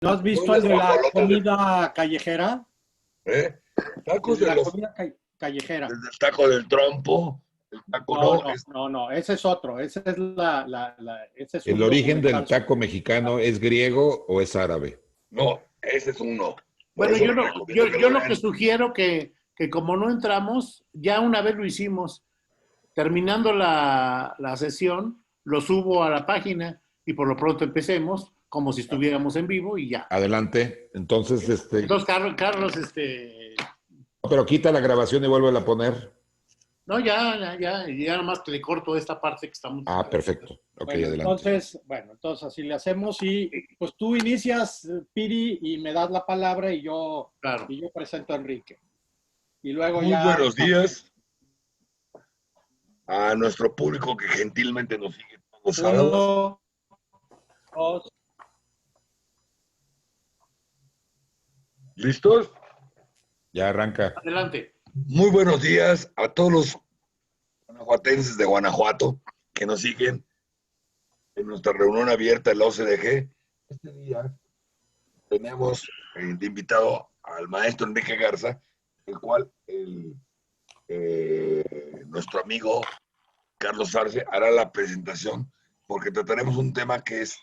¿No has visto Unos el de la guajolotes comida callejera? ¿eh? El Tacos de de la los, comida callejera. desde el taco del trompo, el taco No, no, no, no, no, ese es otro. Ese es ¿El un origen del documental taco sobre mexicano es griego o es árabe? no, ese es uno. Por Bueno, eso yo, les no, recomiendo que yo lo lo que vean. sugiero que como no entramos, ya una vez lo hicimos, terminando la sesión, lo subo a la página y por lo pronto empecemos como si estuviéramos en vivo y ya. Adelante. Entonces, Entonces, Carlos, pero quita la grabación y vuelve a poner. no, ya nomás le corto esta parte que estamos. Ah, perfecto. Ok, Bueno, adelante. entonces así le hacemos y pues tú inicias, Piri, y me das la palabra Claro. y yo presento a Enrique. Y luego Muy ya buenos días a nuestro público que gentilmente nos sigue todos los sábados. uno, dos, ¿Listos? Ya arranca. Adelante. Muy buenos días a todos los guanajuatenses de Guanajuato que nos siguen en nuestra reunión abierta de la OCDG. Este día tenemos de invitado al maestro Enrique Garza, el cual nuestro amigo Carlos Arce hará la presentación, porque trataremos un tema que es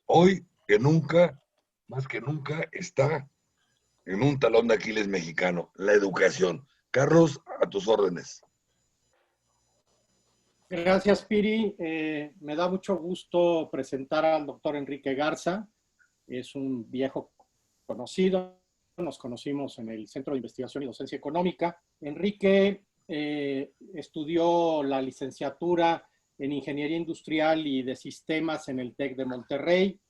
hoy que nunca, más que nunca, está en un talón de Aquiles mexicano, la educación. Carlos, a tus órdenes. gracias, Piri. Me da mucho gusto presentar al doctor Enrique Garza. Es un viejo conocido. Nos conocimos en el Centro de Investigación y Docencia Económica. Enrique estudió la licenciatura en Ingeniería Industrial y de Sistemas en el TEC de Monterrey.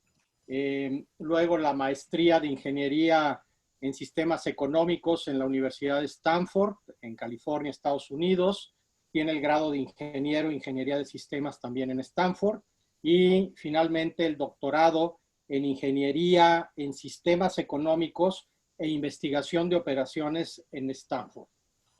Luego la maestría de Ingeniería en Sistemas Económicos en la Universidad de Stanford, en California, Estados Unidos. Tiene el grado de ingeniero en Ingeniería de Sistemas también en Stanford. Y finalmente el doctorado en Ingeniería en Sistemas Económicos e Investigación de Operaciones en Stanford.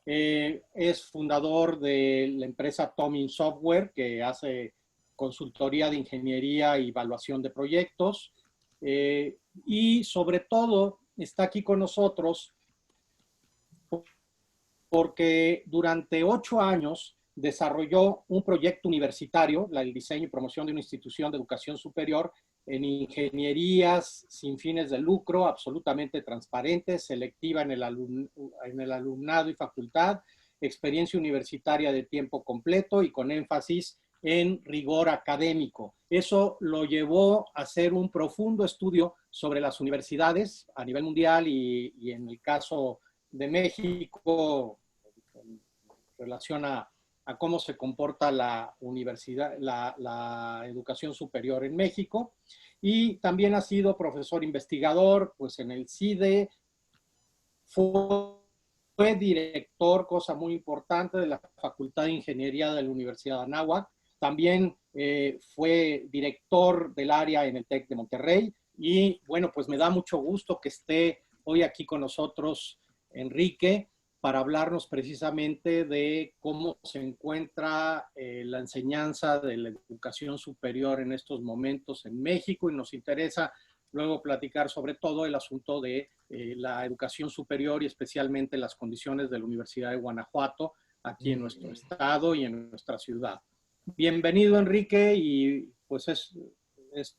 Es fundador de la empresa Tomin Software, que hace consultoría de ingeniería y evaluación de proyectos. Y sobre todo está aquí con nosotros porque durante 8 años desarrolló un proyecto universitario, el diseño y promoción de una institución de educación superior en ingenierías sin fines de lucro, absolutamente transparente, selectiva en el alumnado y facultad, experiencia universitaria de tiempo completo y con énfasis en rigor académico. Eso lo llevó a hacer un profundo estudio sobre las universidades a nivel mundial y en el caso de México, en relación a cómo se comporta la universidad, la educación superior en México. Y también ha sido profesor investigador, pues en el CIDE, fue director, cosa muy importante, de la Facultad de Ingeniería de la Universidad de Anáhuac. También fue director del área en el TEC de Monterrey. Y bueno, pues me da mucho gusto que esté hoy aquí con nosotros Enrique para hablarnos precisamente de cómo se encuentra la enseñanza de la educación superior en estos momentos en México, y nos interesa luego platicar sobre todo el asunto de la educación superior y especialmente las condiciones de la Universidad de Guanajuato aquí en nuestro estado y en nuestra ciudad. Bienvenido, Enrique, y pues es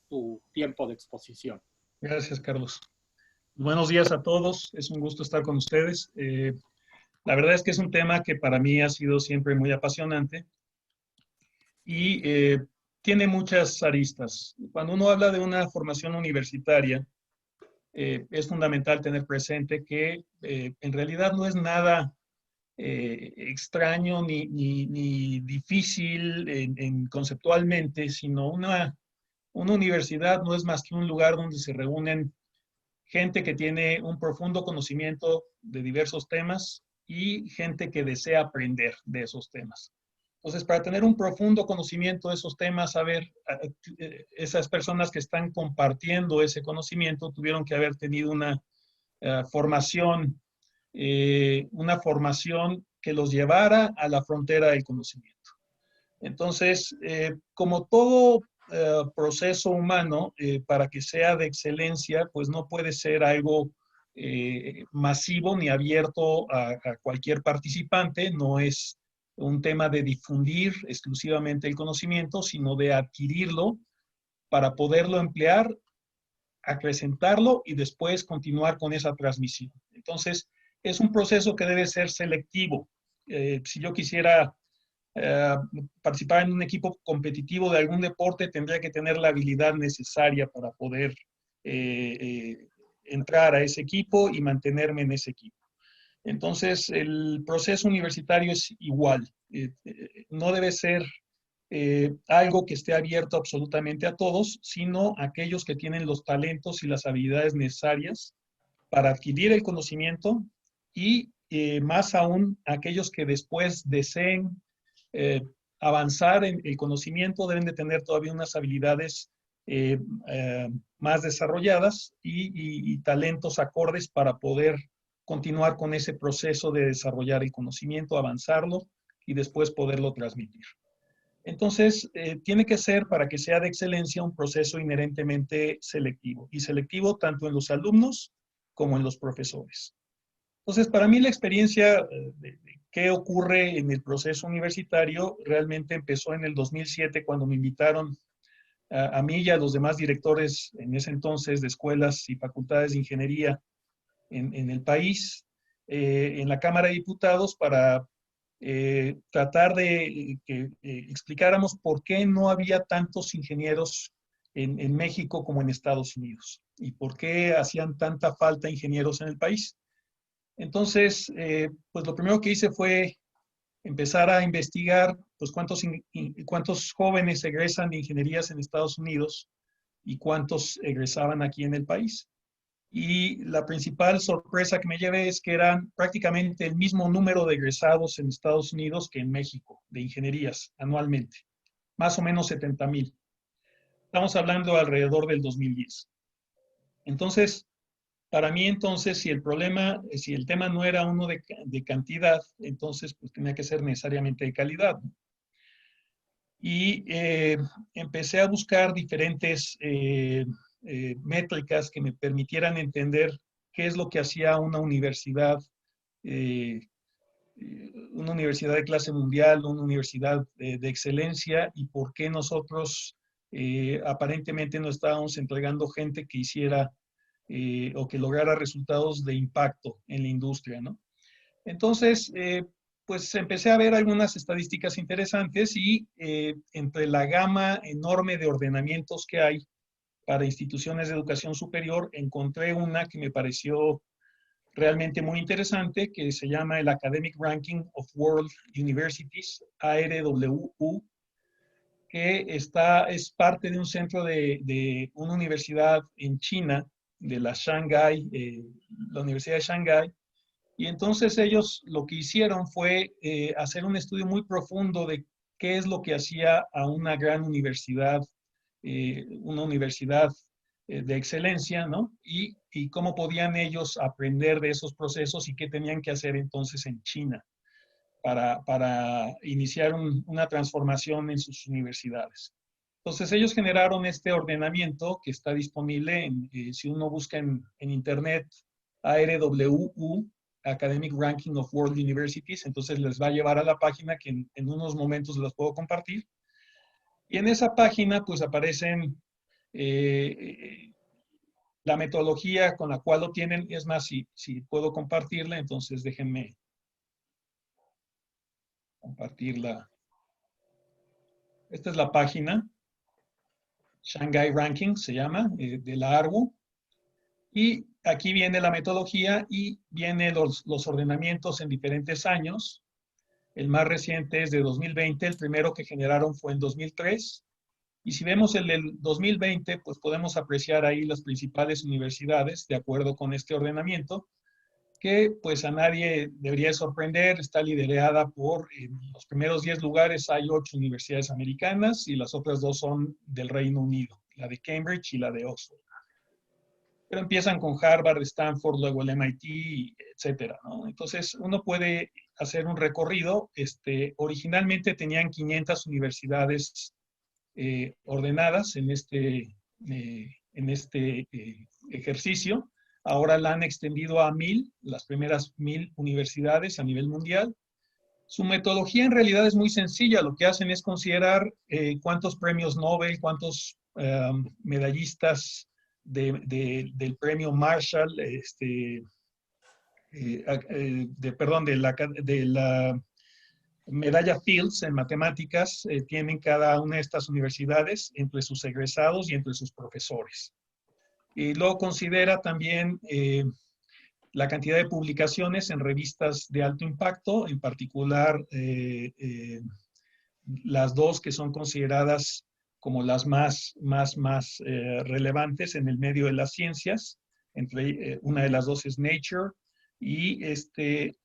tu tiempo de exposición. Gracias, Carlos. Buenos días a todos, es un gusto estar con ustedes. La verdad es que es un tema que para mí ha sido siempre muy apasionante y tiene muchas aristas. Cuando uno habla de una formación universitaria, es fundamental tener presente que en realidad no es nada extraño ni difícil conceptualmente, sino una universidad no es más que un lugar donde se reúnen gente que tiene un profundo conocimiento de diversos temas y gente que desea aprender de esos temas. Entonces, para tener un profundo conocimiento de esos temas, saber, esas personas que están compartiendo ese conocimiento tuvieron que haber tenido una formación que los llevara a la frontera del conocimiento. Entonces, como todo proceso humano, para que sea de excelencia, pues no puede ser algo masivo ni abierto a cualquier participante. No es un tema de difundir exclusivamente el conocimiento, sino de adquirirlo para poderlo emplear, acrecentarlo y después continuar con esa transmisión. Entonces, es un proceso que debe ser selectivo. Si yo quisiera participar en un equipo competitivo de algún deporte, tendría que tener la habilidad necesaria para poder entrar a ese equipo y mantenerme en ese equipo. Entonces, el proceso universitario es igual. No debe ser algo que esté abierto absolutamente a todos, sino a aquellos que tienen los talentos y las habilidades necesarias para adquirir el conocimiento y más aún aquellos que después deseen avanzar en el conocimiento deben de tener todavía unas habilidades más desarrolladas y talentos acordes para poder continuar con ese proceso de desarrollar el conocimiento, avanzarlo y después poderlo transmitir. Entonces, tiene que ser, para que sea de excelencia, un proceso inherentemente selectivo, y selectivo tanto en los alumnos como en los profesores. Entonces, para mí la experiencia de qué ocurre en el proceso universitario realmente empezó en el 2007, cuando me invitaron a mí y a los demás directores en ese entonces de escuelas y facultades de ingeniería en el país, en la Cámara de Diputados, para tratar de que explicáramos por qué no había tantos ingenieros en México como en Estados Unidos y por qué hacían tanta falta ingenieros en el país. Entonces, pues lo primero que hice fue empezar a investigar pues cuántos jóvenes egresan de ingenierías en Estados Unidos y cuántos egresaban aquí en el país. Y la principal sorpresa que me llevé es que eran prácticamente el mismo número de egresados en Estados Unidos que en México, de ingenierías, anualmente. Más o menos 70,000. Estamos hablando alrededor del 2010. Entonces, para mí entonces, si el tema no era uno de cantidad, entonces pues tenía que ser necesariamente de calidad, ¿no? Y empecé a buscar diferentes métricas que me permitieran entender qué es lo que hacía una universidad de clase mundial, una universidad de excelencia, y por qué nosotros aparentemente no estábamos entregando gente que hiciera o que lograra resultados de impacto en la industria, ¿no? Entonces, pues empecé a ver algunas estadísticas interesantes y entre la gama enorme de ordenamientos que hay para instituciones de educación superior, encontré una que me pareció realmente muy interesante, que se llama el Academic Ranking of World Universities, ARWU, que es parte de un centro de una universidad en China, de la Universidad de Shanghái. Y entonces ellos lo que hicieron fue hacer un estudio muy profundo de qué es lo que hacía a una gran universidad, de excelencia, ¿no? Y cómo podían ellos aprender de esos procesos y qué tenían que hacer entonces en China para iniciar una transformación en sus universidades. Entonces ellos generaron este ordenamiento que está disponible, si uno busca en internet, ARWU, Academic Ranking of World Universities, entonces les va a llevar a la página que en unos momentos las puedo compartir. Y en esa página pues aparecen la metodología con la cual lo tienen. Es más, si puedo compartirla, entonces déjenme compartirla. Esta es la página, Shanghai Ranking se llama, de la ARWU. Y aquí viene la metodología y vienen los ordenamientos en diferentes años. El más reciente es de 2020, el primero que generaron fue en 2003. Y si vemos el del 2020, pues podemos apreciar ahí las principales universidades de acuerdo con este ordenamiento, que pues a nadie debería sorprender. Está liderada por, en los primeros 10 lugares hay 8 universidades americanas y las otras 2 son del Reino Unido, la de Cambridge y la de Oxford. Pero empiezan con Harvard, Stanford, luego el MIT, etcétera, ¿no? Entonces, uno puede hacer un recorrido. Originalmente tenían 500 universidades ordenadas en este ejercicio. Ahora la han extendido a 1000, las primeras 1000 universidades a nivel mundial. Su metodología en realidad es muy sencilla. Lo que hacen es considerar cuántos premios Nobel, cuántos medallistas del premio Marshall, de la medalla Fields en matemáticas, tienen cada una de estas universidades entre sus egresados y entre sus profesores. Y luego considera también la cantidad de publicaciones en revistas de alto impacto, en particular las dos que son consideradas como las más relevantes en el medio de las ciencias. Una de las dos es Nature, y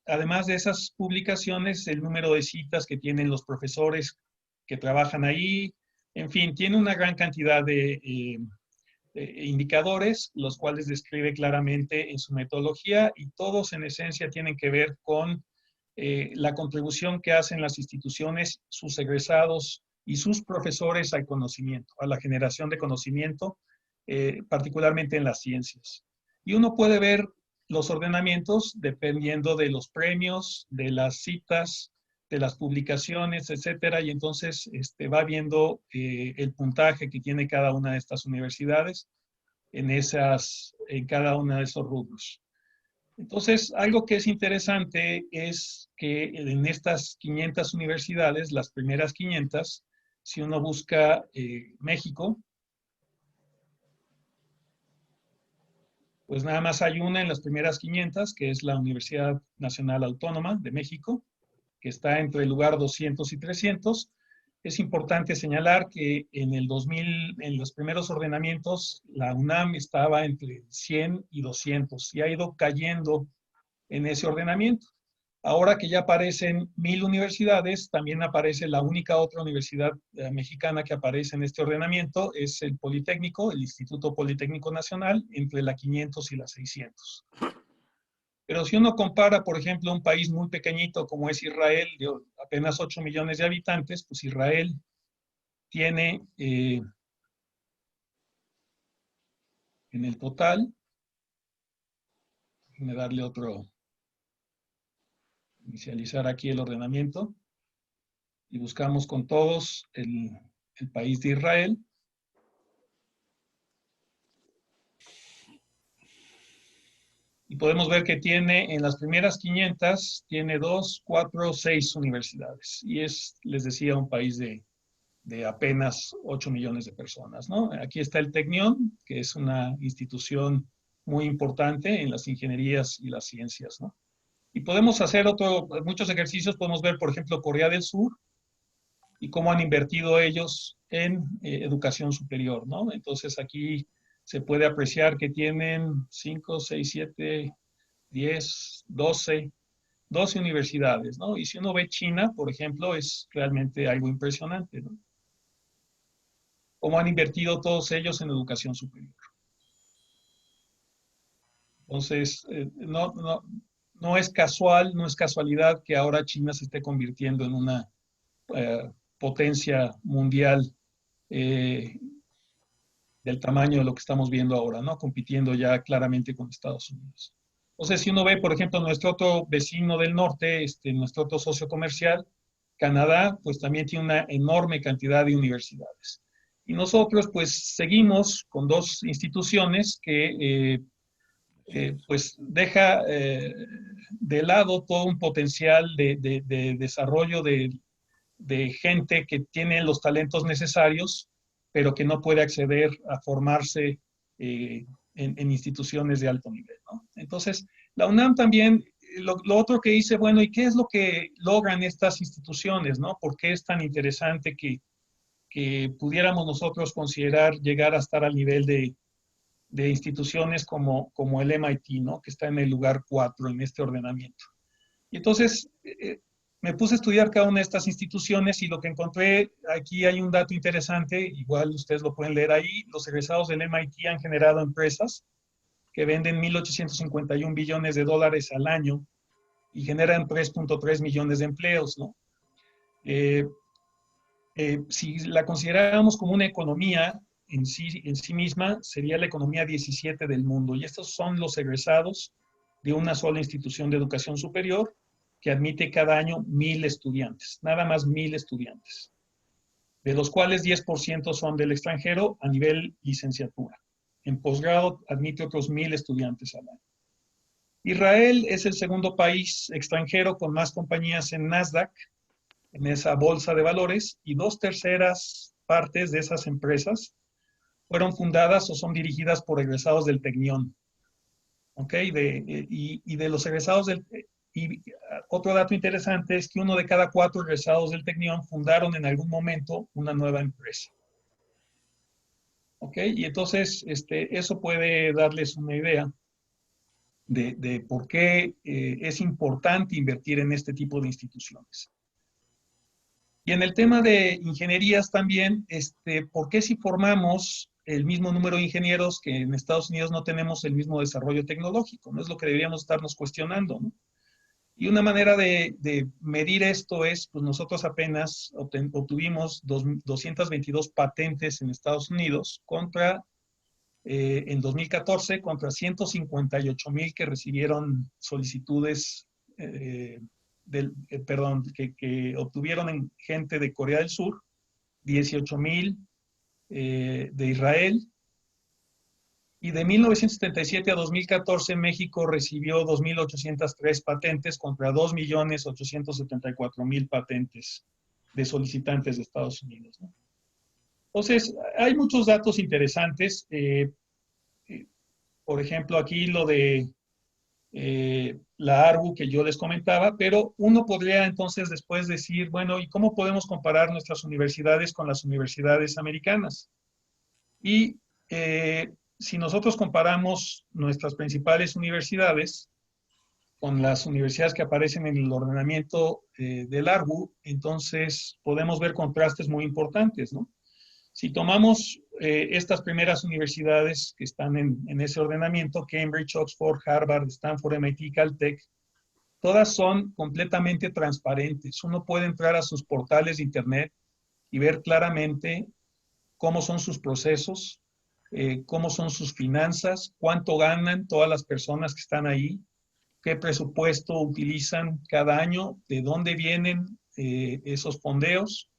además de esas publicaciones, el número de citas que tienen los profesores que trabajan ahí, en fin, tiene una gran cantidad de indicadores, los cuales describe claramente en su metodología, y todos en esencia tienen que ver con la contribución que hacen las instituciones, sus egresados y sus profesores al conocimiento, a la generación de conocimiento, particularmente en las ciencias. Y uno puede ver los ordenamientos dependiendo de los premios, de las citas, de las publicaciones, etcétera, y entonces va viendo el puntaje que tiene cada una de estas universidades en cada uno de esos rubros. Entonces, algo que es interesante es que en estas 500 universidades, las primeras 500, si uno busca México, pues nada más hay una en las primeras 500, que es la Universidad Nacional Autónoma de México, que está entre el lugar 200 y 300. Es importante señalar que en el 2000, en los primeros ordenamientos, la UNAM estaba entre 100 y 200 y ha ido cayendo en ese ordenamiento. Ahora que ya aparecen 1000 universidades, también aparece la única otra universidad mexicana que aparece en este ordenamiento, es el Politécnico, el Instituto Politécnico Nacional, entre la 500 y la 600. Pero si uno compara, por ejemplo, un país muy pequeñito como es Israel, de apenas 8 millones de habitantes, pues Israel tiene en el total, déjame darle inicializar aquí el ordenamiento, y buscamos con todos el país de Israel. Y podemos ver que tiene en las primeras 500, tiene 2, 4, 6 universidades. Y es, les decía, un país de apenas 8 millones de personas, ¿no? Aquí está el Tecnión, que es una institución muy importante en las ingenierías y las ciencias, ¿no? Y podemos hacer muchos ejercicios. Podemos ver, por ejemplo, Corea del Sur y cómo han invertido ellos en educación superior, ¿no? Entonces aquí se puede apreciar que tienen 5, 6, 7, 10, 12 universidades, ¿no? Y si uno ve China, por ejemplo, es realmente algo impresionante, ¿no? Cómo han invertido todos ellos en educación superior. Entonces, no es casual, no es casualidad que ahora China se esté convirtiendo en una potencia mundial del tamaño de lo que estamos viendo ahora, ¿no? Compitiendo ya claramente con Estados Unidos. Entonces, si uno ve, por ejemplo, nuestro otro vecino del norte, nuestro otro socio comercial, Canadá, pues también tiene una enorme cantidad de universidades. Y nosotros, pues, seguimos con dos instituciones que pues deja de lado todo un potencial de desarrollo de gente que tiene los talentos necesarios, pero que no puede acceder a formarse en instituciones de alto nivel, ¿no? Entonces, la UNAM también, lo otro que dice, bueno, ¿y qué es lo que logran estas instituciones, ¿no? ¿Por qué es tan interesante que pudiéramos nosotros considerar llegar a estar al nivel de instituciones como el MIT, ¿no? Que está en el lugar 4 en este ordenamiento? Y entonces me puse a estudiar cada una de estas instituciones, y lo que encontré, aquí hay un dato interesante, igual ustedes lo pueden leer ahí. Los egresados del MIT han generado empresas que venden 1.851 billones de dólares al año y generan 3.3 millones de empleos, ¿no? si la consideráramos como una economía en sí misma, sería la economía 17 del mundo. Y estos son los egresados de una sola institución de educación superior que admite cada año 1,000 estudiantes, nada más 1,000 estudiantes, de los cuales 10% son del extranjero a nivel licenciatura. En posgrado admite otros 1,000 estudiantes al año. Israel es el segundo país extranjero con más compañías en Nasdaq, en esa bolsa de valores, y 2/3 partes de esas empresas fueron fundadas o son dirigidas por egresados del Tecnión. ¿Ok? Y de los egresados del... Y otro dato interesante es que 1 de cada 4 egresados del Tecnión fundaron en algún momento una nueva empresa. ¿Ok? Y entonces eso puede darles una idea de por qué es importante invertir en este tipo de instituciones. Y en el tema de ingenierías también, ¿por qué si formamos el mismo número de ingenieros que en Estados Unidos no tenemos el mismo desarrollo tecnológico? No es lo que deberíamos estarnos cuestionando, ¿no? Y una manera de medir esto es, pues nosotros apenas obtuvimos 222 patentes en Estados Unidos en 2014 contra 158,000 que recibieron solicitudes, que obtuvieron en gente de Corea del Sur, 18,000 de Israel. Y de 1977 a 2014, México recibió 2,803 patentes contra 2,874,000 patentes de solicitantes de Estados Unidos, ¿no? Entonces, hay muchos datos interesantes. Por ejemplo, aquí lo de la ARGU que yo les comentaba, pero uno podría entonces después decir, bueno, ¿y cómo podemos comparar nuestras universidades con las universidades americanas? Y si nosotros comparamos nuestras principales universidades con las universidades que aparecen en el ordenamiento del ARGU, entonces podemos ver contrastes muy importantes, ¿no? Si tomamos estas primeras universidades que están en ese ordenamiento, Cambridge, Oxford, Harvard, Stanford, MIT, Caltech, todas son completamente transparentes. Uno puede entrar a sus portales de internet y ver claramente cómo son sus procesos, cómo son sus finanzas, cuánto ganan todas las personas que están ahí, qué presupuesto utilizan cada año, de dónde vienen esos fondeos.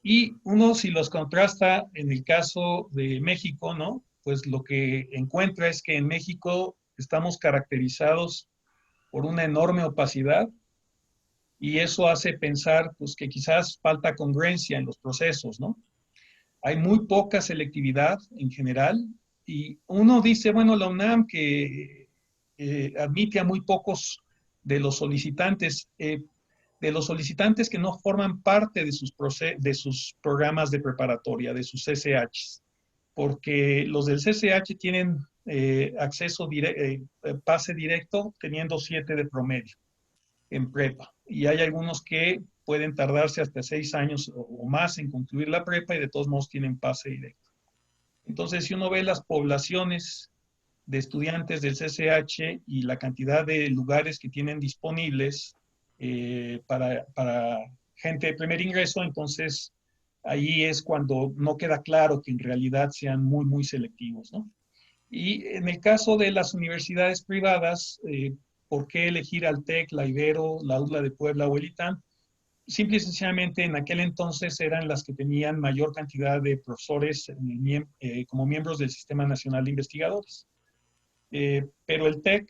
Y uno, si los contrasta en el caso de México, ¿no? Pues lo que encuentra es que en México estamos caracterizados por una enorme opacidad y eso hace pensar pues, que quizás falta congruencia en los procesos, ¿no? Hay muy poca selectividad en general y uno dice, bueno, la UNAM que admite a muy pocos de los solicitantes que no forman parte de sus programas de preparatoria, de sus CCHs, porque los del CCH tienen pase directo teniendo 7 de promedio en prepa, y hay algunos que pueden tardarse hasta 6 años o más en concluir la prepa y de todos modos tienen pase directo. Entonces, si uno ve las poblaciones de estudiantes del CCH y la cantidad de lugares que tienen disponibles para gente de primer ingreso, entonces ahí es cuando no queda claro que en realidad sean muy, muy selectivos, ¿no? Y en el caso de las universidades privadas, ¿por qué elegir al TEC, la Ibero, la UDLA de Puebla o el ITAM? Simple y sencillamente en aquel entonces eran las que tenían mayor cantidad de profesores como miembros del Sistema Nacional de Investigadores. Pero el TEC,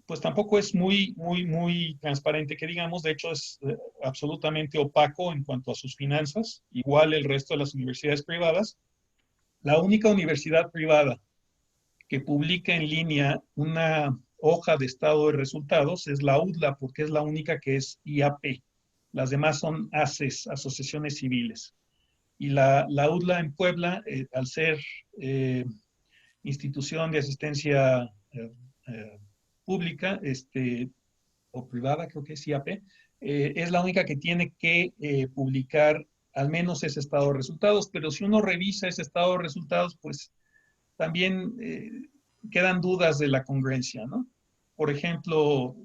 pues tampoco es muy, muy, muy transparente, que digamos. De hecho es absolutamente opaco en cuanto a sus finanzas, igual el resto de las universidades privadas. La única universidad privada que publica en línea una hoja de estado de resultados es la UDLA, porque es la única que es IAP. Las demás son ACES, asociaciones civiles. Y la UDLA en Puebla, al ser institución de asistencia pública o privada, creo que es IAP, es la única que tiene que publicar al menos ese estado de resultados, pero si uno revisa ese estado de resultados, pues también quedan dudas de la congruencia, ¿no? Por ejemplo,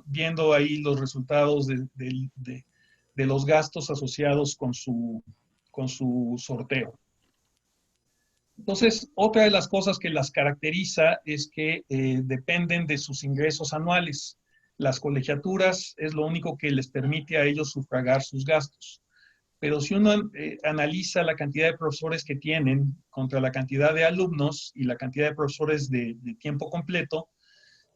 viendo ahí los resultados de los gastos asociados con su sorteo. Entonces, otra de las cosas que las caracteriza es que dependen de sus ingresos anuales. Las colegiaturas es lo único que les permite a ellos sufragar sus gastos. Pero si uno analiza la cantidad de profesores que tienen contra la cantidad de alumnos y la cantidad de profesores de tiempo completo,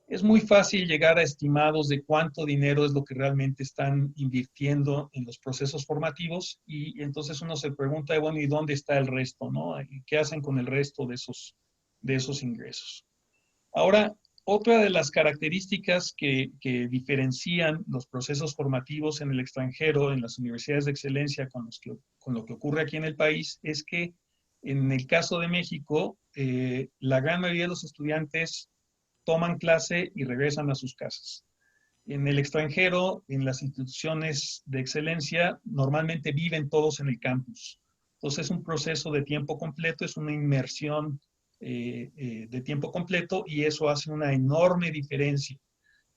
es muy fácil llegar a estimados de cuánto dinero es lo que realmente están invirtiendo en los procesos formativos, y entonces uno se pregunta, bueno, ¿y dónde está el resto, no? ¿Y qué hacen con el resto de esos ingresos? Ahora, otra de las características que diferencian los procesos formativos en el extranjero, en las universidades de excelencia, con lo que ocurre aquí en el país, es que en el caso de México, la gran mayoría de los estudiantes toman clase y regresan a sus casas. En el extranjero, en las instituciones de excelencia, normalmente viven todos en el campus. Entonces es un proceso de tiempo completo, es una inmersión de tiempo completo, y eso hace una enorme diferencia.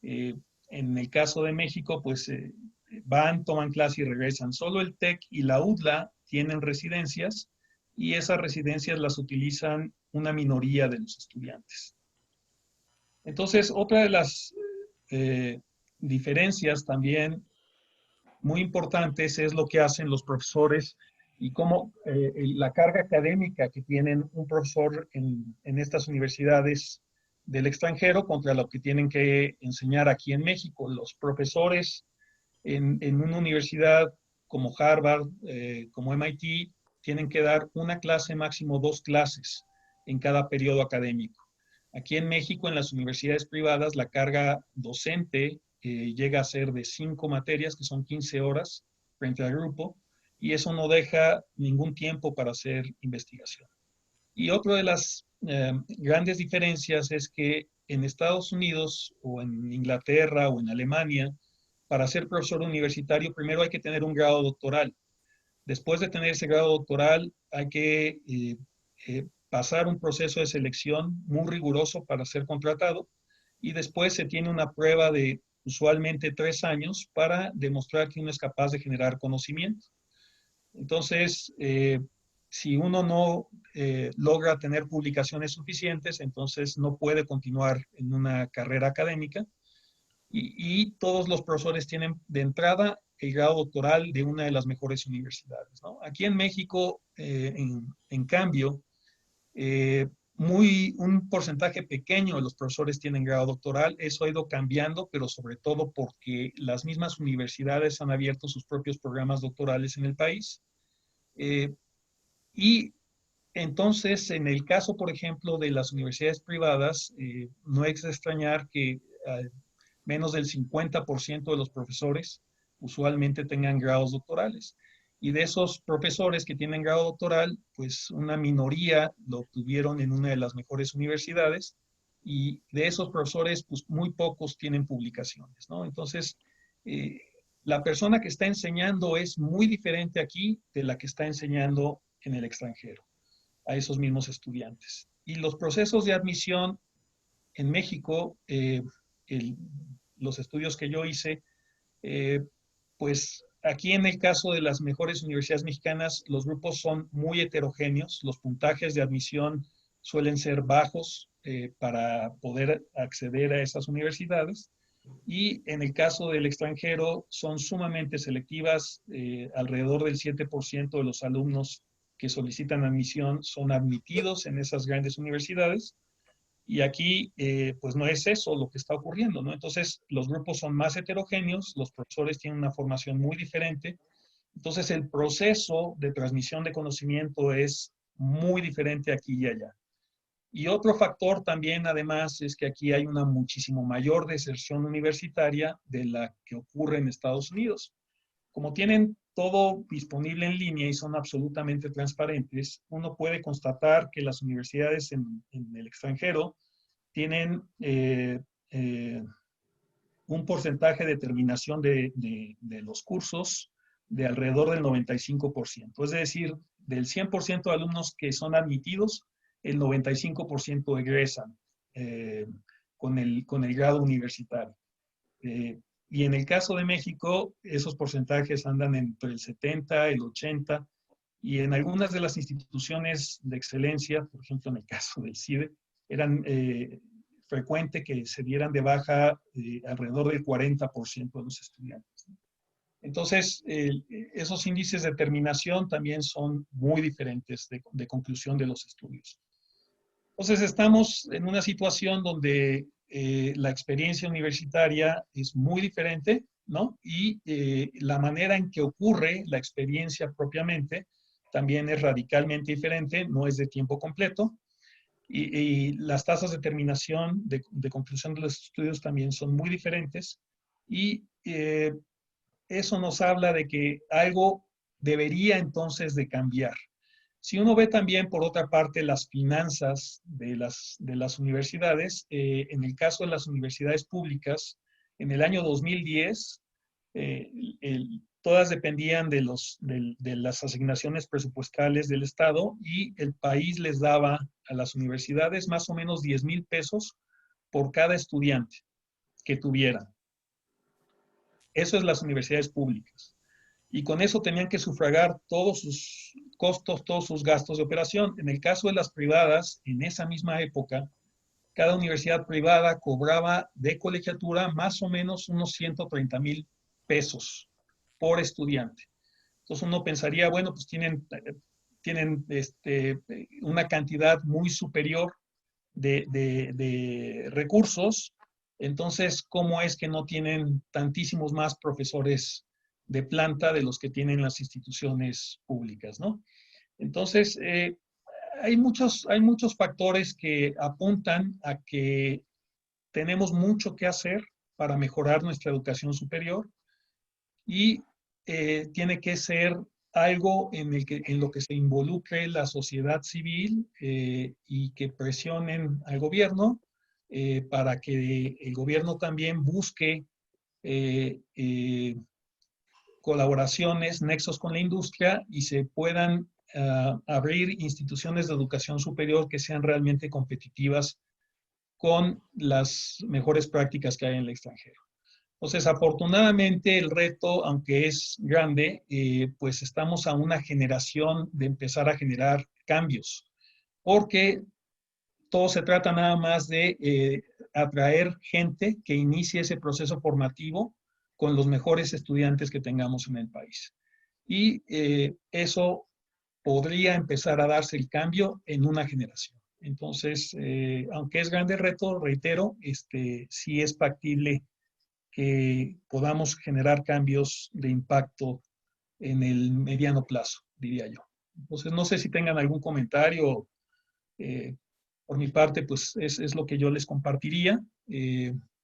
En el caso de México, pues van, toman clase y regresan. Solo el TEC y la UDLA tienen residencias, y esas residencias las utilizan una minoría de los estudiantes. Entonces, otra de las diferencias también muy importantes es lo que hacen los profesores y cómo la carga académica que tienen un profesor en estas universidades del extranjero contra lo que tienen que enseñar aquí en México. Los profesores en una universidad como Harvard, como MIT, tienen que dar una clase, máximo 2 clases en cada periodo académico. Aquí en México, en las universidades privadas, la carga docente llega a ser de 5 materias, que son 15 horas frente al grupo, y eso no deja ningún tiempo para hacer investigación. Y otra de las grandes diferencias es que en Estados Unidos o en Inglaterra o en Alemania, para ser profesor universitario, primero hay que tener un grado doctoral. Después de tener ese grado doctoral, hay que pasar un proceso de selección muy riguroso para ser contratado, y después se tiene una prueba de usualmente 3 años para demostrar que uno es capaz de generar conocimiento. Entonces, si uno no logra tener publicaciones suficientes, entonces no puede continuar en una carrera académica, y todos los profesores tienen de entrada el grado doctoral de una de las mejores universidades, ¿no? Aquí en México, en cambio, un porcentaje pequeño de los profesores tienen grado doctoral. Eso ha ido cambiando, pero sobre todo porque las mismas universidades han abierto sus propios programas doctorales en el país. Y entonces, en el caso, por ejemplo, de las universidades privadas, no es de extrañar que menos del 50% de los profesores usualmente tengan grados doctorales. Y de esos profesores que tienen grado doctoral, pues una minoría lo obtuvieron en una de las mejores universidades, y de esos profesores, pues muy pocos tienen publicaciones, ¿no? Entonces, la persona que está enseñando es muy diferente aquí de la que está enseñando en el extranjero a esos mismos estudiantes. Y los procesos de admisión en México, los estudios que yo hice, pues aquí en el caso de las mejores universidades mexicanas, los grupos son muy heterogéneos, los puntajes de admisión suelen ser bajos para poder acceder a esas universidades, y en el caso del extranjero son sumamente selectivas. Alrededor del 7% de los alumnos que solicitan admisión son admitidos en esas grandes universidades. Y aquí, pues no es eso lo que está ocurriendo, ¿no? Entonces, los grupos son más heterogéneos, los profesores tienen una formación muy diferente. Entonces, el proceso de transmisión de conocimiento es muy diferente aquí y allá. Y otro factor también, además, es que aquí hay una muchísimo mayor deserción universitaria de la que ocurre en Estados Unidos. Como tienen todo disponible en línea y son absolutamente transparentes, uno puede constatar que las universidades en el extranjero tienen un porcentaje de terminación de los cursos de alrededor del 95%. Es decir, del 100% de alumnos que son admitidos, el 95% egresan con el grado universitario. Y en el caso de México, esos porcentajes andan entre el 70, el 80, y en algunas de las instituciones de excelencia, por ejemplo, en el caso del CIDE, eran frecuente que se dieran de baja alrededor del 40% de los estudiantes. Entonces, esos índices de terminación también son muy diferentes de conclusión de los estudios. Entonces, estamos en una situación donde la experiencia universitaria es muy diferente, ¿no? Y la manera en que ocurre la experiencia propiamente también es radicalmente diferente, no es de tiempo completo. Y las tasas de terminación, de conclusión de los estudios también son muy diferentes. Y eso nos habla de que algo debería entonces de cambiar. Si uno ve también, por otra parte, las finanzas de las universidades, en el caso de las universidades públicas, en el año 2010, todas dependían de las asignaciones presupuestales del Estado y el país les daba a las universidades más o menos 10,000 pesos por cada estudiante que tuvieran. Eso es las universidades públicas. Y con eso tenían que sufragar todos sus costos, todos sus gastos de operación. En el caso de las privadas, en esa misma época, cada universidad privada cobraba de colegiatura más o menos unos 130,000 pesos por estudiante. Entonces uno pensaría, bueno, pues tienen una cantidad muy superior de recursos, entonces, ¿cómo es que no tienen tantísimos más profesores de planta de los que tienen las instituciones públicas, ¿no? Entonces, hay muchos factores que apuntan a que tenemos mucho que hacer para mejorar nuestra educación superior y tiene que ser algo en lo que se involucre la sociedad civil y que presionen al gobierno para que el gobierno también busque colaboraciones, nexos con la industria y se puedan abrir instituciones de educación superior que sean realmente competitivas con las mejores prácticas que hay en el extranjero. Entonces, afortunadamente, el reto, aunque es grande, pues estamos a una generación de empezar a generar cambios, porque todo se trata nada más de atraer gente que inicie ese proceso formativo con los mejores estudiantes que tengamos en el país. Y eso podría empezar a darse el cambio en una generación. Entonces, aunque es grande el reto, reitero, sí es factible que podamos generar cambios de impacto en el mediano plazo, diría yo. Entonces, no sé si tengan algún comentario. Por mi parte, pues es lo que yo les compartiría.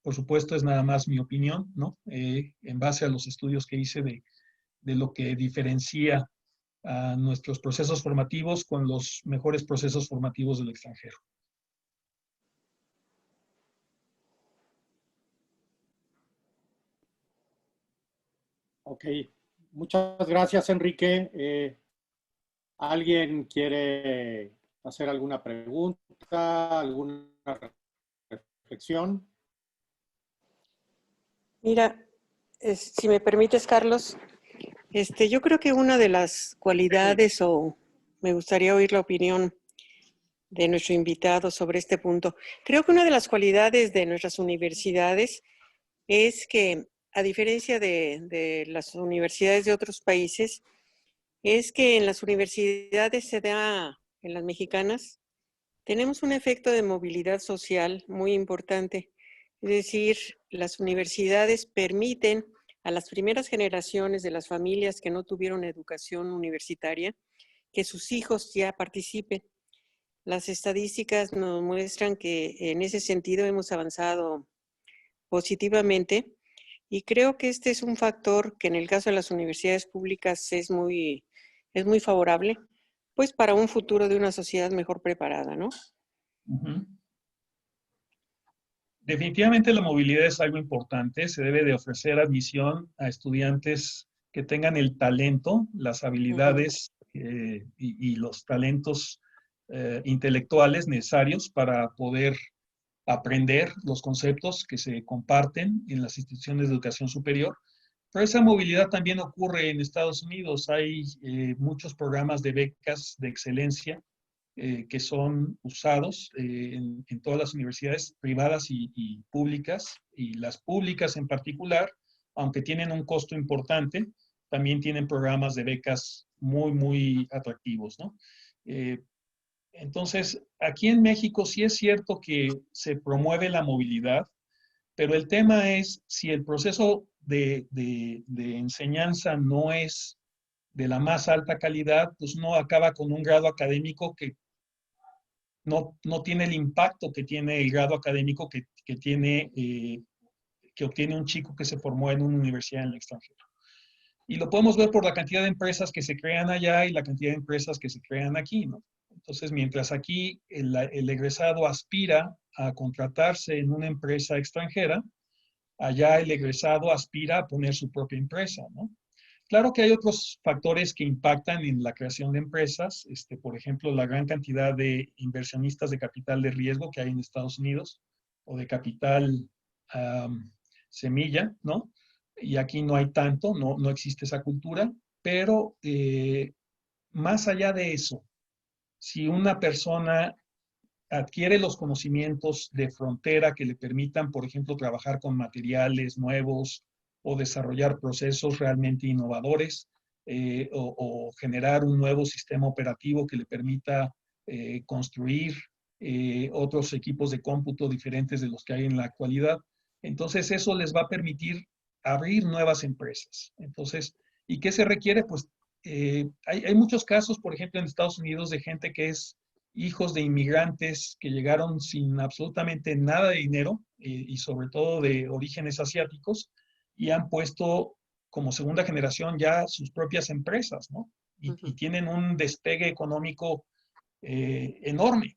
Por supuesto, es nada más mi opinión, ¿no? En base a los estudios que hice de lo que diferencia a nuestros procesos formativos con los mejores procesos formativos del extranjero. Ok, muchas gracias, Enrique. ¿Alguien quiere hacer alguna pregunta, alguna reflexión? Mira, si me permites, Carlos, yo creo que una de las cualidades, o me gustaría oír la opinión de nuestro invitado sobre este punto. Creo que una de las cualidades de nuestras universidades es que, a diferencia de las universidades de otros países, es que en las universidades en las mexicanas, tenemos un efecto de movilidad social muy importante. Es decir, las universidades permiten a las primeras generaciones de las familias que no tuvieron educación universitaria que sus hijos ya participen. Las estadísticas nos muestran que en ese sentido hemos avanzado positivamente y creo que este es un factor que en el caso de las universidades públicas es muy favorable, pues para un futuro de una sociedad mejor preparada, ¿no? Uh-huh. Definitivamente la movilidad es algo importante. Se debe de ofrecer admisión a estudiantes que tengan el talento, las habilidades y los talentos intelectuales necesarios para poder aprender los conceptos que se comparten en las instituciones de educación superior. Pero esa movilidad también ocurre en Estados Unidos. Hay muchos programas de becas de excelencia que son usados en todas las universidades privadas y públicas, y las públicas en particular, aunque tienen un costo importante, también tienen programas de becas muy, muy atractivos, ¿no? Entonces, aquí en México sí es cierto que se promueve la movilidad, pero el tema es si el proceso de enseñanza no es de la más alta calidad, pues no acaba con un grado académico que no tiene el impacto que tiene el grado académico que obtiene un chico que se formó en una universidad en el extranjero. Y lo podemos ver por la cantidad de empresas que se crean allá y la cantidad de empresas que se crean aquí, ¿no? Entonces, mientras aquí el egresado aspira a contratarse en una empresa extranjera, allá el egresado aspira a poner su propia empresa, ¿no? Claro que hay otros factores que impactan en la creación de empresas, por ejemplo, la gran cantidad de inversionistas de capital de riesgo que hay en Estados Unidos, o de capital semilla, ¿no? Y aquí no hay tanto, no existe esa cultura, pero más allá de eso, si una persona adquiere los conocimientos de frontera que le permitan, por ejemplo, trabajar con materiales nuevos o desarrollar procesos realmente innovadores, o generar un nuevo sistema operativo que le permita construir otros equipos de cómputo diferentes de los que hay en la actualidad. Entonces, eso les va a permitir abrir nuevas empresas. Entonces, ¿y qué se requiere? Pues hay muchos casos, por ejemplo, en Estados Unidos, de gente que es hijos de inmigrantes que llegaron sin absolutamente nada de dinero y sobre todo de orígenes asiáticos, y han puesto como segunda generación ya sus propias empresas, ¿no? Y tienen un despegue económico enorme.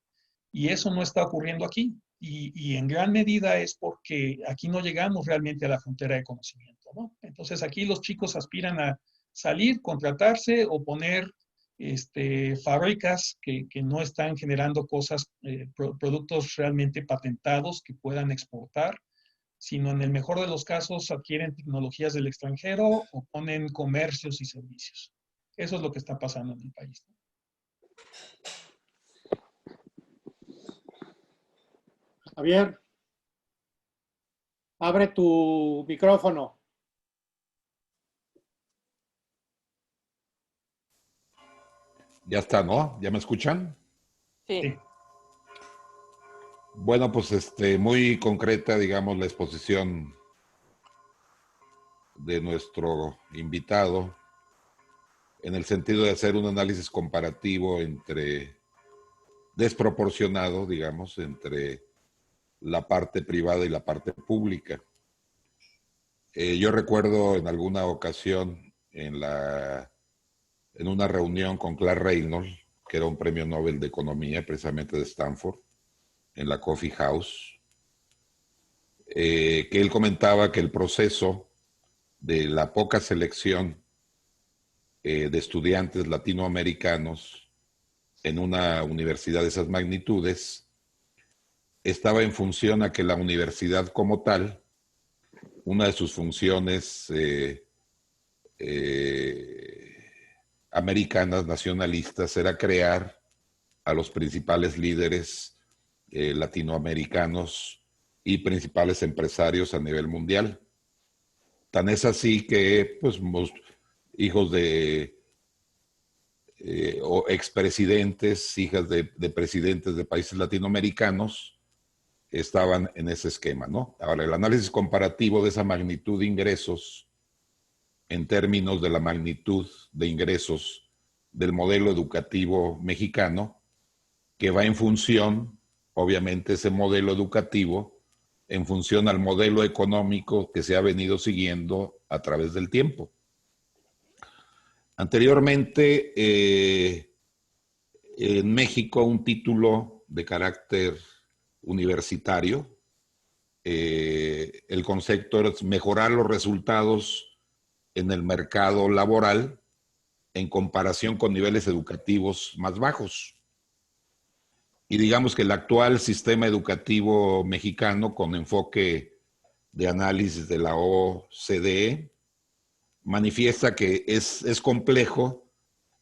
Y eso no está ocurriendo aquí. Y en gran medida es porque aquí no llegamos realmente a la frontera de conocimiento, ¿no? Entonces aquí los chicos aspiran a salir, contratarse o poner fábricas que no están generando cosas, productos realmente patentados que puedan exportar, sino en el mejor de los casos adquieren tecnologías del extranjero o ponen comercios y servicios. Eso es lo que está pasando en el país. Javier, abre tu micrófono. Ya está, ¿no? ¿Ya me escuchan? Sí. Bueno, pues muy concreta, digamos, la exposición de nuestro invitado en el sentido de hacer un análisis comparativo desproporcionado, digamos, entre la parte privada y la parte pública. Yo recuerdo en alguna ocasión en una reunión con Clark Reynolds, que era un premio Nobel de Economía, precisamente de Stanford, en la Coffee House, que él comentaba que el proceso de la poca selección de estudiantes latinoamericanos en una universidad de esas magnitudes estaba en función a que la universidad como tal, una de sus funciones americanas, nacionalistas, era crear a los principales líderes latinoamericanos y principales empresarios a nivel mundial. Tan es así que, pues, hijos de o expresidentes, hijas de presidentes de países latinoamericanos, estaban en ese esquema, ¿no? Ahora, el análisis comparativo de esa magnitud de ingresos en términos de la magnitud de ingresos del modelo educativo mexicano, que va en función, obviamente, ese modelo educativo, en función al modelo económico que se ha venido siguiendo a través del tiempo. Anteriormente, en México, un título de carácter universitario, el concepto es mejorar los resultados en el mercado laboral en comparación con niveles educativos más bajos. Y digamos que el actual sistema educativo mexicano, con enfoque de análisis de la OCDE, manifiesta que es complejo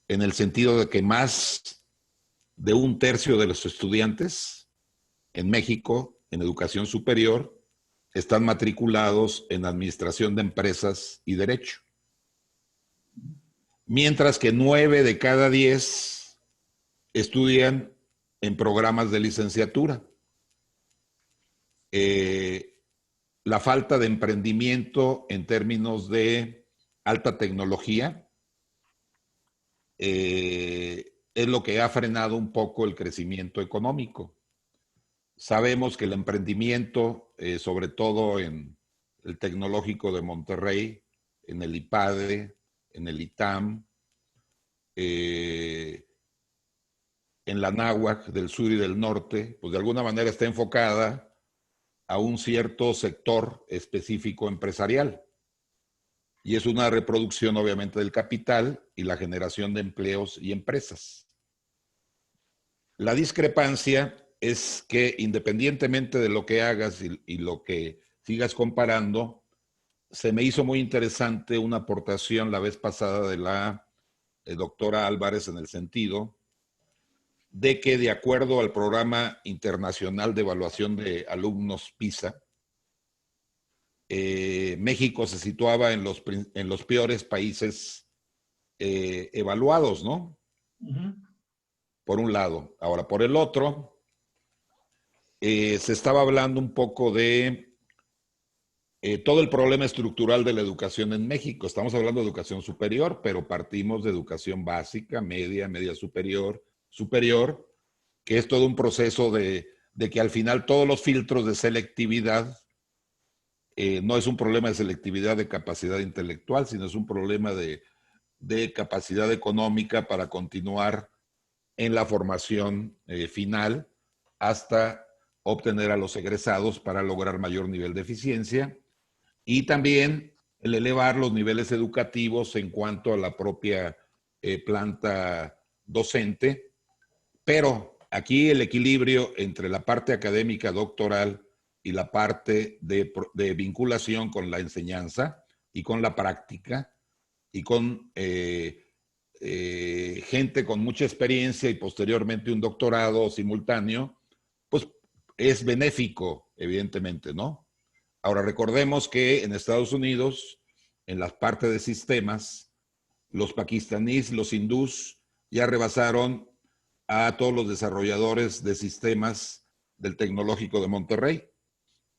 en el sentido de que más de un tercio de los estudiantes en México, en educación superior, están matriculados en administración de empresas y derecho. Mientras que 9 de cada 10 estudian en programas de licenciatura. La falta de emprendimiento en términos de alta tecnología es lo que ha frenado un poco el crecimiento económico. Sabemos que el emprendimiento, sobre todo en el Tecnológico de Monterrey, en el IPADE, en el ITAM, en la Anáhuac del sur y del norte, pues de alguna manera está enfocada a un cierto sector específico empresarial. Y es una reproducción, obviamente, del capital y la generación de empleos y empresas. La discrepancia es que, independientemente de lo que hagas y lo que sigas comparando, se me hizo muy interesante una aportación la vez pasada de la doctora Álvarez en el sentido de que, de acuerdo al Programa Internacional de Evaluación de Alumnos PISA, México se situaba en los peores países evaluados, ¿no? Por un lado. Ahora, por el otro, se estaba hablando un poco de todo el problema estructural de la educación en México. Estamos hablando de educación superior, pero partimos de educación básica, media, media superior, que es todo un proceso de que al final todos los filtros de selectividad, no es un problema de selectividad de capacidad intelectual, sino es un problema de capacidad económica para continuar en la formación final hasta obtener a los egresados para lograr mayor nivel de eficiencia y también el elevar los niveles educativos en cuanto a la propia planta docente, pero aquí el equilibrio entre la parte académica doctoral y la parte de vinculación con la enseñanza y con la práctica y con gente con mucha experiencia y posteriormente un doctorado simultáneo, pues es benéfico, evidentemente, ¿no? Ahora recordemos que en Estados Unidos, en las partes de sistemas, los pakistaníes, los hindús, ya rebasaron a todos los desarrolladores de sistemas del Tecnológico de Monterrey.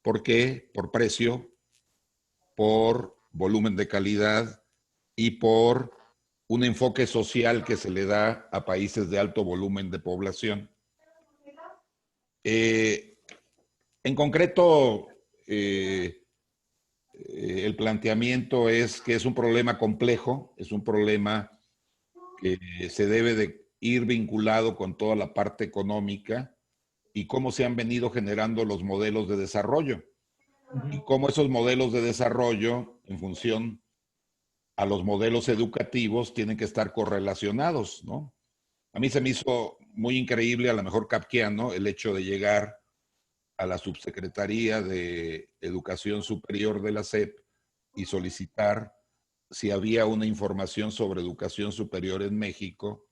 ¿Por qué? Por precio, por volumen de calidad y por un enfoque social que se le da a países de alto volumen de población. En concreto, el planteamiento es que es un problema complejo, es un problema que se debe de ir vinculado con toda la parte económica y cómo se han venido generando los modelos de desarrollo. Y cómo esos modelos de desarrollo, en función a los modelos educativos, tienen que estar correlacionados, ¿no? A mí se me hizo muy increíble, a lo mejor kafkiano, el hecho de llegar a la Subsecretaría de Educación Superior de la SEP y solicitar si había una información sobre educación superior en México,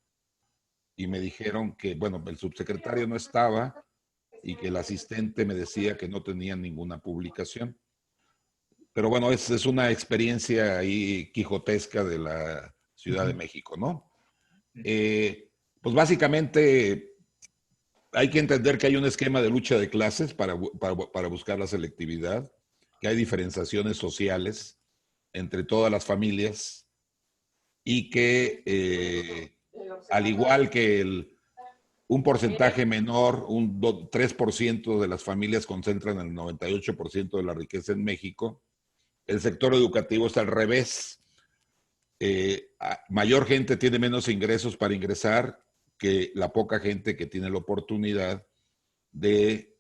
y me dijeron que, bueno, el subsecretario no estaba y que el asistente me decía que no tenía ninguna publicación. Pero bueno, es una experiencia ahí quijotesca de la Ciudad de México, ¿no? Pues básicamente hay que entender que hay un esquema de lucha de clases para buscar la selectividad, que hay diferenciaciones sociales entre todas las familias y que al igual que un porcentaje menor, un 3% de las familias concentran el 98% de la riqueza en México, el sector educativo está al revés. Mayor gente tiene menos ingresos para ingresar que la poca gente que tiene la oportunidad de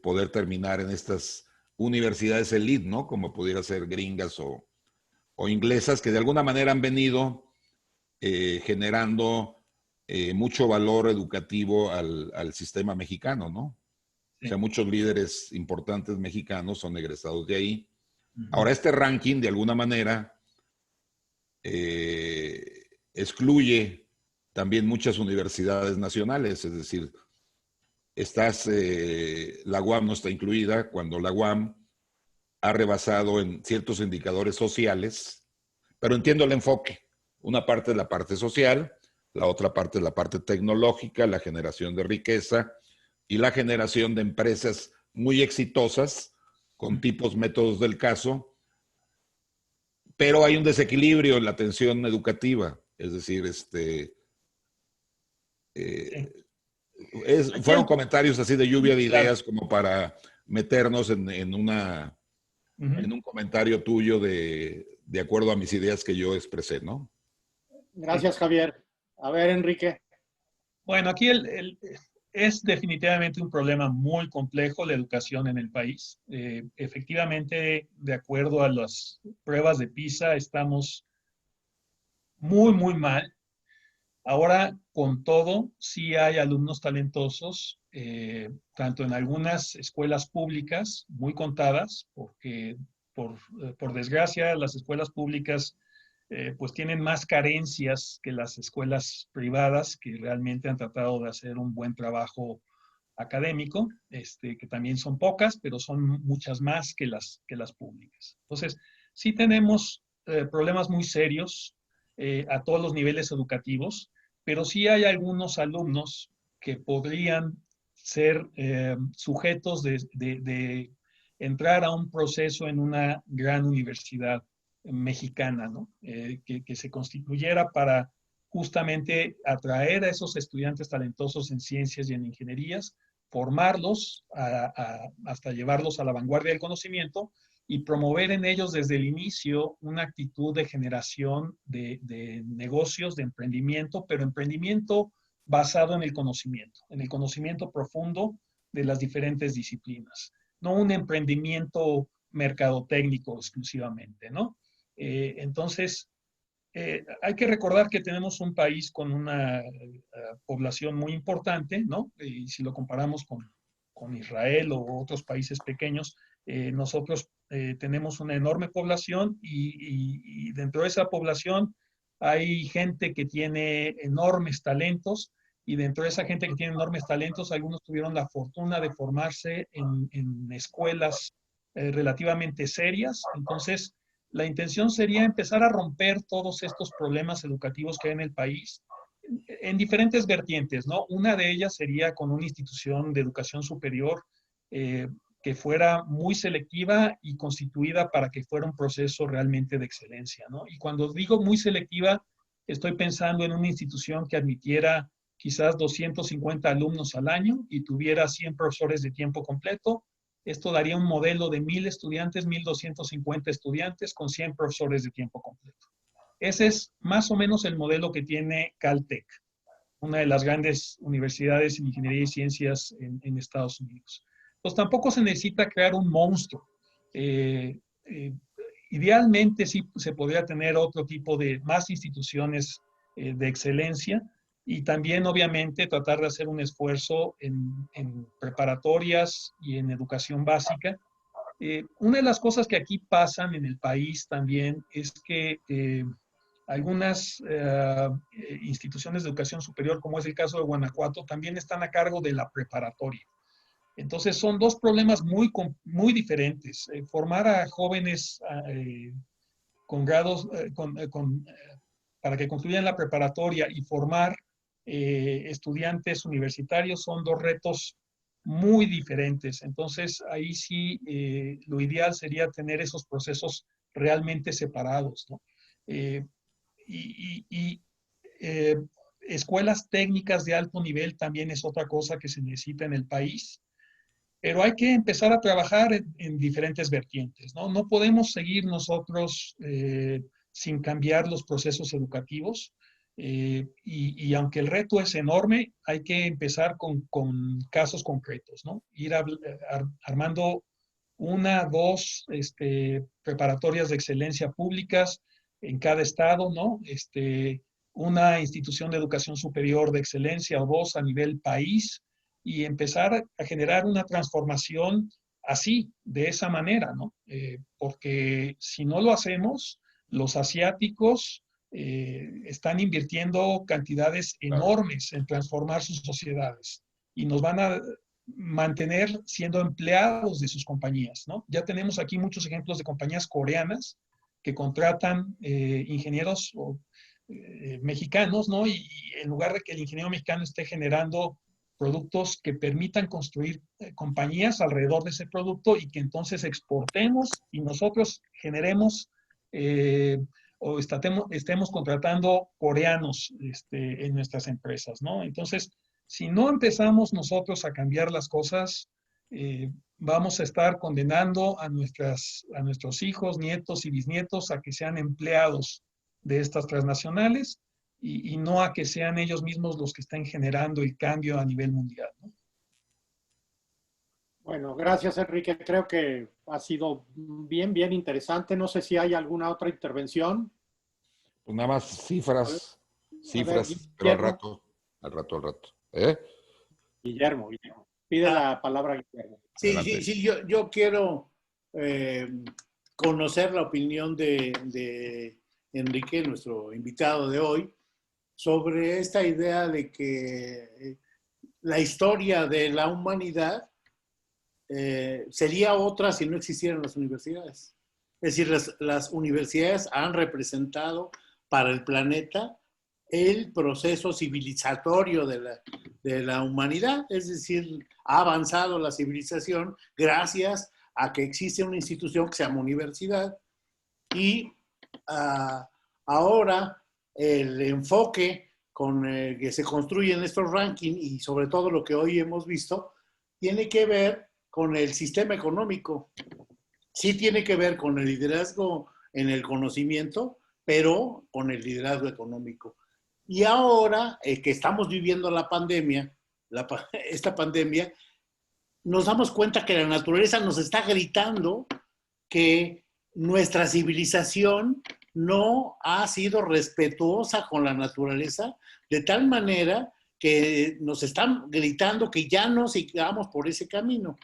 poder terminar en estas universidades elite, ¿no? Como pudiera ser gringas o inglesas, que de alguna manera han venido generando mucho valor educativo al sistema mexicano, ¿no? Sí. O sea, muchos líderes importantes mexicanos son egresados de ahí. Ujú. Ahora, este ranking, de alguna manera, excluye también muchas universidades nacionales, es decir, la UAM no está incluida cuando la UAM ha rebasado en ciertos indicadores sociales, pero entiendo el enfoque. Una parte es la parte social, la otra parte es la parte tecnológica, la generación de riqueza y la generación de empresas muy exitosas con tipos, métodos del caso, pero hay un desequilibrio en la atención educativa, es decir, fueron comentarios así de lluvia de ideas como para meternos en un comentario tuyo de acuerdo a mis ideas que yo expresé, ¿no? Gracias, Javier. A ver, Enrique. Bueno, aquí es definitivamente un problema muy complejo la educación en el país. Efectivamente, de acuerdo a las pruebas de PISA, estamos muy, muy mal. Ahora, con todo, sí hay alumnos talentosos, tanto en algunas escuelas públicas, muy contadas, porque por desgracia las escuelas públicas pues tienen más carencias que las escuelas privadas, que realmente han tratado de hacer un buen trabajo académico, que también son pocas, pero son muchas más que las públicas. Entonces, sí tenemos problemas muy serios a todos los niveles educativos, pero sí hay algunos alumnos que podrían ser sujetos de entrar a un proceso en una gran universidad mexicana, ¿no? Que se constituyera para justamente atraer a esos estudiantes talentosos en ciencias y en ingenierías, formarlos hasta llevarlos a la vanguardia del conocimiento y promover en ellos desde el inicio una actitud de generación de negocios, de emprendimiento, pero emprendimiento basado en el conocimiento profundo de las diferentes disciplinas, no un emprendimiento mercadotécnico exclusivamente, ¿no? Entonces, hay que recordar que tenemos un país con una población muy importante, ¿no? Y si lo comparamos con Israel o otros países pequeños, nosotros tenemos una enorme población y dentro de esa población hay gente que tiene enormes talentos y dentro de esa gente que tiene enormes talentos, algunos tuvieron la fortuna de formarse en escuelas relativamente serias. Entonces, la intención sería empezar a romper todos estos problemas educativos que hay en el país en diferentes vertientes, ¿no? Una de ellas sería con una institución de educación superior que fuera muy selectiva y constituida para que fuera un proceso realmente de excelencia, ¿no? Y cuando digo muy selectiva, estoy pensando en una institución que admitiera quizás 250 alumnos al año y tuviera 100 profesores de tiempo completo. Esto daría un modelo de 1,000 estudiantes, 1,250 estudiantes con 100 profesores de tiempo completo. Ese es más o menos el modelo que tiene Caltech, una de las grandes universidades en ingeniería y ciencias en Estados Unidos. Pues tampoco se necesita crear un monstruo. Idealmente sí se podría tener otro tipo de más instituciones de excelencia y también obviamente tratar de hacer un esfuerzo en preparatorias y en educación básica. Una de las cosas que aquí pasan en el país también es que algunas instituciones de educación superior, como es el caso de Guanajuato, también están a cargo de la preparatoria. Entonces son dos problemas muy diferentes. Formar a jóvenes con grados, para que concluyan la preparatoria y formar estudiantes universitarios son dos retos muy diferentes. Entonces ahí sí lo ideal sería tener esos procesos realmente separados, ¿no? Escuelas técnicas de alto nivel también es otra cosa que se necesita en el país, pero hay que empezar a trabajar en diferentes vertientes, ¿no? No podemos seguir nosotros sin cambiar los procesos educativos y aunque el reto es enorme, hay que empezar con casos concretos, ¿no? Ir armando una, dos preparatorias de excelencia públicas en cada estado, ¿no? una institución de educación superior de excelencia o dos a nivel país y empezar a generar una transformación así, de esa manera, ¿no? Porque si no lo hacemos, los asiáticos están invirtiendo cantidades enormes en transformar sus sociedades y nos van a mantener siendo empleados de sus compañías, ¿no? Ya tenemos aquí muchos ejemplos de compañías coreanas que contratan ingenieros mexicanos, ¿no? Y en lugar de que el ingeniero mexicano esté generando productos que permitan construir compañías alrededor de ese producto y que entonces exportemos y nosotros generemos o estemos contratando coreanos en nuestras empresas, ¿no? Entonces, si no empezamos nosotros a cambiar las cosas, vamos a estar condenando a nuestros hijos, nietos y bisnietos a que sean empleados de estas transnacionales y no a que sean ellos mismos los que estén generando el cambio a nivel mundial, ¿no? Bueno, gracias Enrique. Creo que ha sido bien interesante. No sé si hay alguna otra intervención. Pues nada más cifras, Guillermo. pero al rato. ¿Eh? Guillermo. Pide la palabra Guillermo. Sí, yo quiero conocer la opinión de Enrique, nuestro invitado de hoy, sobre esta idea de que la historia de la humanidad sería otra si no existieran las universidades. Es decir, las universidades han representado para el planeta el proceso civilizatorio de la humanidad, es decir, ha avanzado la civilización gracias a que existe una institución que se llama universidad y ahora el enfoque con el que se construyen estos rankings y sobre todo lo que hoy hemos visto, tiene que ver con el sistema económico. Sí tiene que ver con el liderazgo en el conocimiento, pero con el liderazgo económico. Y ahora que estamos viviendo la pandemia, esta pandemia, nos damos cuenta que la naturaleza nos está gritando que nuestra civilización no ha sido respetuosa con la naturaleza, de tal manera que nos están gritando que ya no sigamos por ese camino.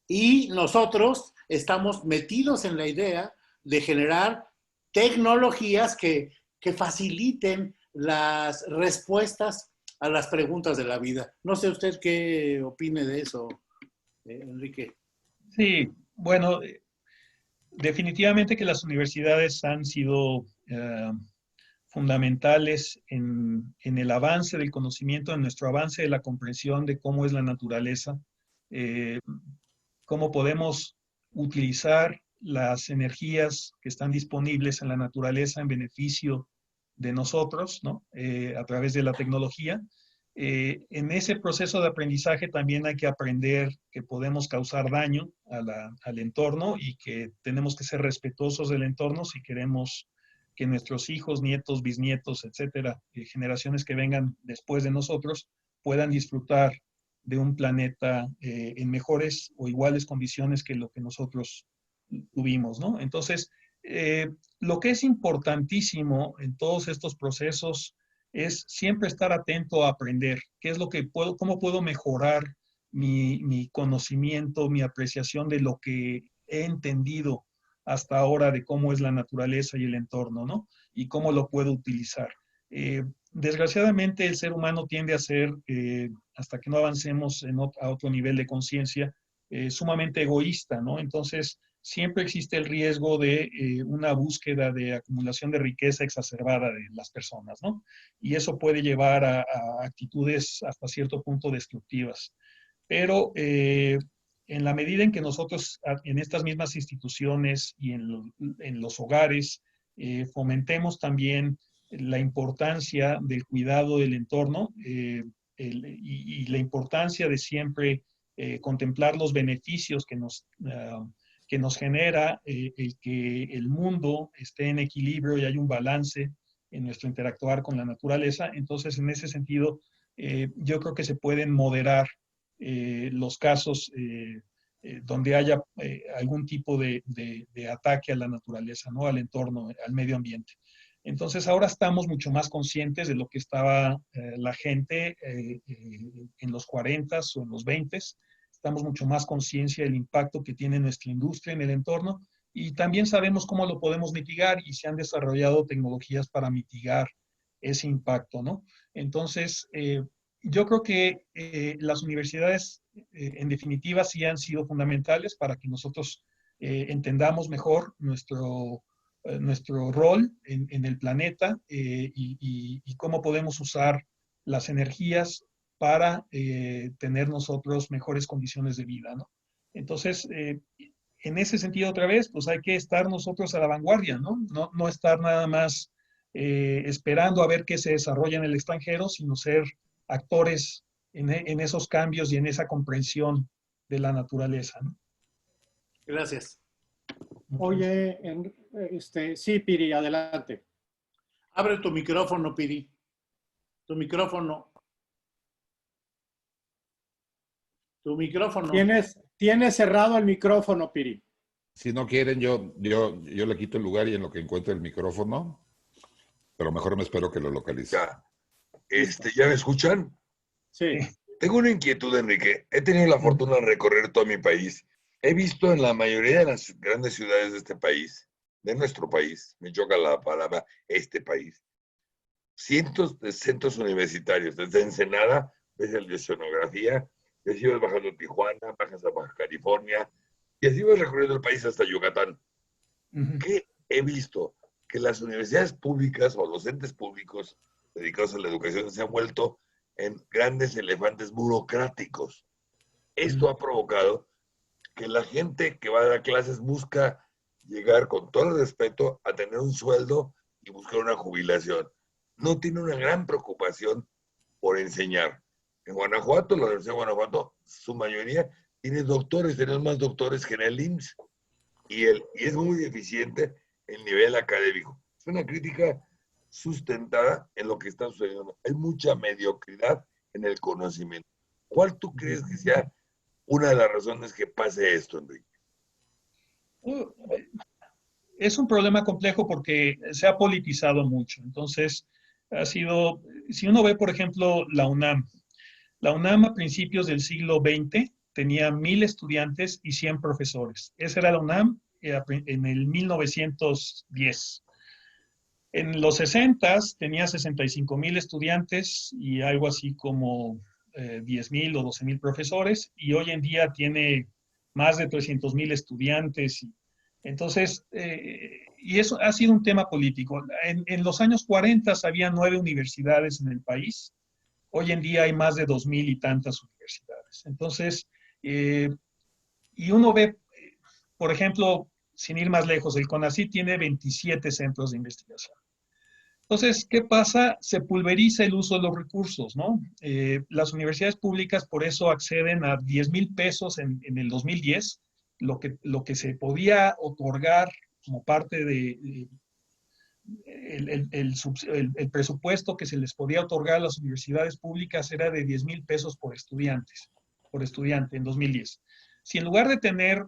Y nosotros estamos metidos en la idea de generar tecnologías que faciliten las respuestas a las preguntas de la vida. No sé usted qué opine de eso, Enrique. Sí, bueno, definitivamente que las universidades han sido fundamentales en el avance del conocimiento, en nuestro avance de la comprensión de cómo es la naturaleza, cómo podemos utilizar las energías que están disponibles en la naturaleza en beneficio de nosotros, ¿no? A través de la tecnología. En ese proceso de aprendizaje también hay que aprender que podemos causar daño al entorno y que tenemos que ser respetuosos del entorno si queremos que nuestros hijos, nietos, bisnietos, etcétera, generaciones que vengan después de nosotros, puedan disfrutar de un planeta en mejores o iguales condiciones que lo que nosotros tuvimos, ¿no? Entonces, lo que es importantísimo en todos estos procesos es siempre estar atento a aprender, qué es lo que puedo, cómo puedo mejorar mi conocimiento, mi apreciación de lo que he entendido hasta ahora de cómo es la naturaleza y el entorno, ¿no? Y cómo lo puedo utilizar. Desgraciadamente, el ser humano tiende a ser, hasta que no avancemos a otro nivel de conciencia, sumamente egoísta, ¿no? Entonces, siempre existe el riesgo de una búsqueda de acumulación de riqueza exacerbada de las personas, ¿no? Y eso puede llevar a actitudes hasta cierto punto destructivas. Pero en la medida en que nosotros en estas mismas instituciones y en los hogares fomentemos también la importancia del cuidado del entorno y la importancia de siempre contemplar los beneficios que nos genera el que el mundo esté en equilibrio y hay un balance en nuestro interactuar con la naturaleza. Entonces, en ese sentido, yo creo que se pueden moderar los casos donde haya algún tipo de ataque a la naturaleza, ¿no? Al entorno, al medio ambiente. Entonces ahora estamos mucho más conscientes de lo que estaba la gente en los 40s o en los 20s. Estamos mucho más conciencia del impacto que tiene nuestra industria en el entorno y también sabemos cómo lo podemos mitigar y se han desarrollado tecnologías para mitigar ese impacto, ¿no? Entonces, yo creo que las universidades, en definitiva, sí han sido fundamentales para que nosotros entendamos mejor nuestro rol en el planeta y cómo podemos usar las energías para tener nosotros mejores condiciones de vida, ¿no? Entonces, en ese sentido, otra vez, pues hay que estar nosotros a la vanguardia, ¿no? No estar nada más esperando a ver qué se desarrolla en el extranjero, sino ser actores en esos cambios y en esa comprensión de la naturaleza, ¿no? Gracias. Oye, sí, Piri, adelante. Abre tu micrófono, Piri. Tu micrófono. Tu micrófono. Tienes cerrado el micrófono, Piri. Si no quieren, yo le quito el lugar y en lo que encuentre el micrófono, pero mejor me espero que lo localice. Ya. ¿Ya me escuchan? Sí. Tengo una inquietud, Enrique. He tenido la fortuna de recorrer todo mi país. He visto en la mayoría de las grandes ciudades de este país, de nuestro país, me choca la palabra este país, cientos de centros universitarios, desde Ensenada, ves el de Oceanografía, y así vas bajando a Tijuana, bajas a Baja California, y así vas recorriendo el país hasta Yucatán. ¿Qué he visto? Que las universidades públicas o los entes públicos dedicados a la educación se han vuelto en grandes elefantes burocráticos. Esto ha provocado que la gente que va a dar clases busca llegar con todo el respeto a tener un sueldo y buscar una jubilación. No tiene una gran preocupación por enseñar. En Guanajuato, la Universidad de Guanajuato, su mayoría tiene doctores, tenemos más doctores que en el IMSS. Y es muy eficiente el nivel académico. Es una crítica sustentada en lo que está sucediendo. Hay mucha mediocridad en el conocimiento. ¿Cuál tú crees que sea una de las razones que pase esto, Enrique? Es un problema complejo porque se ha politizado mucho. Entonces, si uno ve, por ejemplo, la UNAM a principios del siglo XX tenía 1,000 estudiantes y 100 profesores. Esa era la UNAM en el 1910. En los 60s tenía 65,000 estudiantes y algo así como 10,000 o 12,000 profesores, y hoy en día tiene más de 300,000 estudiantes. Entonces, y eso ha sido un tema político. En los años 40 había 9 universidades en el país. Hoy en día hay más de 2,000 y tantas universidades. Entonces, y uno ve, por ejemplo, sin ir más lejos, el CONACYT tiene 27 centros de investigación. Entonces, ¿qué pasa? Se pulveriza el uso de los recursos, ¿no? Las universidades públicas por eso acceden a 10,000 pesos en el 2010, lo que se podía otorgar como parte de el presupuesto que se les podía otorgar a las universidades públicas era de 10,000 pesos por estudiante en 2010. Si en lugar de tener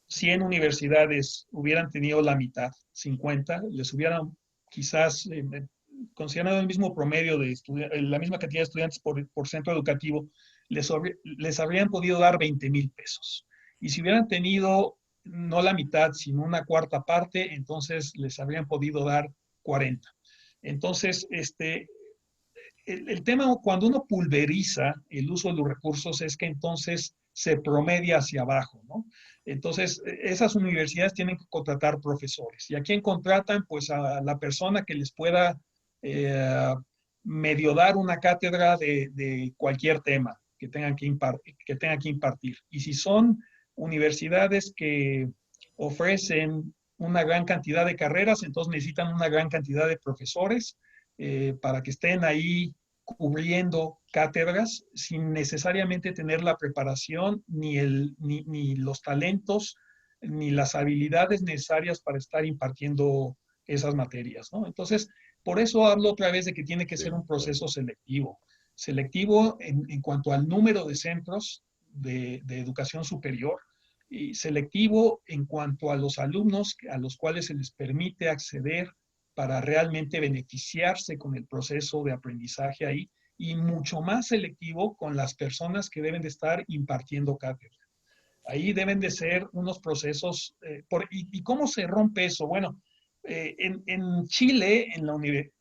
100 universidades hubieran tenido la mitad, 50, les hubieran quizás, considerando el mismo promedio de la misma cantidad de estudiantes por centro educativo, les habrían podido dar 20,000 pesos. Y si hubieran tenido no la mitad, sino una cuarta parte, entonces les habrían podido dar 40. Entonces, el tema cuando uno pulveriza el uso de los recursos es que entonces se promedia hacia abajo, ¿no? Entonces, esas universidades tienen que contratar profesores. ¿Y a quién contratan? Pues a la persona que les pueda medio dar una cátedra de cualquier tema que tengan que impartir. Y si son universidades que ofrecen una gran cantidad de carreras, entonces necesitan una gran cantidad de profesores para que estén ahí cubriendo cátedras sin necesariamente tener la preparación ni los talentos ni las habilidades necesarias para estar impartiendo esas materias, ¿no? Entonces, por eso hablo otra vez de que tiene que ser un proceso selectivo. Selectivo en cuanto al número de centros de educación superior y selectivo en cuanto a los alumnos a los cuales se les permite acceder para realmente beneficiarse con el proceso de aprendizaje ahí, y mucho más selectivo con las personas que deben de estar impartiendo cátedra. Ahí deben de ser unos procesos, ¿y cómo se rompe eso? Bueno, en Chile, en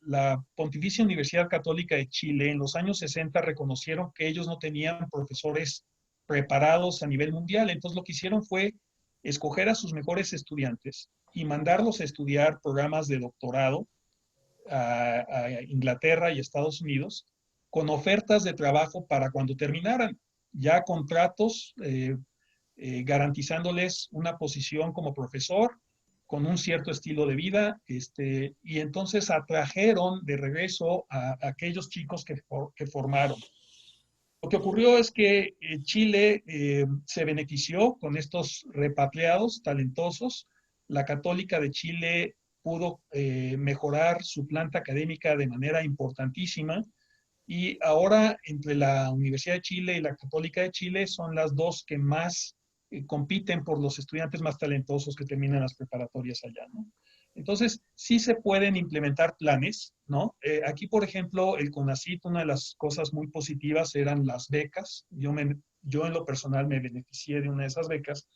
la Pontificia Universidad Católica de Chile, en los años 60 reconocieron que ellos no tenían profesores preparados a nivel mundial. Entonces lo que hicieron fue escoger a sus mejores estudiantes y mandarlos a estudiar programas de doctorado a Inglaterra y Estados Unidos con ofertas de trabajo para cuando terminaran, ya contratos garantizándoles una posición como profesor con un cierto estilo de vida, y entonces atrajeron de regreso a aquellos chicos que formaron. Lo que ocurrió es que Chile se benefició con estos repatriados talentosos. La Católica de Chile pudo mejorar su planta académica de manera importantísima, y ahora entre la Universidad de Chile y la Católica de Chile son las dos que más compiten por los estudiantes más talentosos que terminan las preparatorias allá, ¿no? Entonces, sí se pueden implementar planes, ¿no? Aquí, por ejemplo, el CONACYT, una de las cosas muy positivas eran las becas. Yo en lo personal me beneficié de una de esas becas,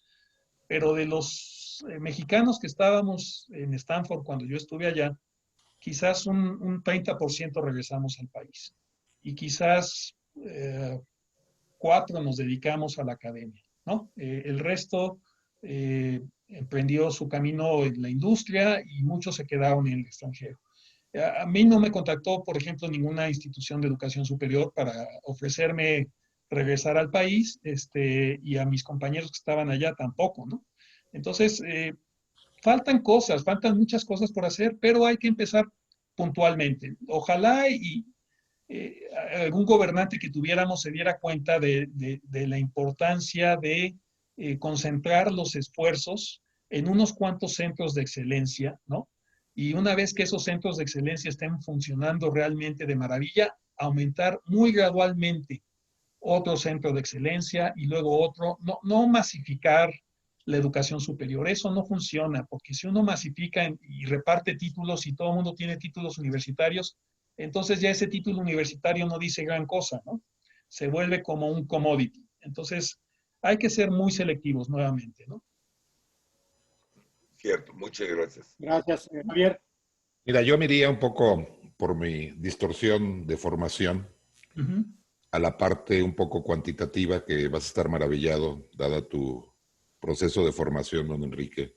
pero de los mexicanos que estábamos en Stanford cuando yo estuve allá, quizás un 30% regresamos al país. Y quizás 4 nos dedicamos a la academia, ¿no? El resto emprendió su camino en la industria y muchos se quedaron en el extranjero. A mí no me contactó, por ejemplo, ninguna institución de educación superior para ofrecerme regresar al país, y a mis compañeros que estaban allá tampoco, ¿no? Entonces, faltan cosas, faltan muchas cosas por hacer, pero hay que empezar puntualmente. Ojalá y algún gobernante que tuviéramos se diera cuenta de la importancia de concentrar los esfuerzos en unos cuantos centros de excelencia, ¿no? Y una vez que esos centros de excelencia estén funcionando realmente de maravilla, aumentar muy gradualmente otro centro de excelencia y luego otro, no masificar la educación superior. Eso no funciona, porque si uno masifica y reparte títulos y todo el mundo tiene títulos universitarios, entonces ya ese título universitario no dice gran cosa, ¿no? Se vuelve como un commodity. Entonces, hay que ser muy selectivos nuevamente, ¿no? Cierto, muchas gracias. Gracias, Javier. Mira, yo me iría un poco por mi distorsión de formación a la parte un poco cuantitativa, que vas a estar maravillado, dada tu proceso de formación, don Enrique.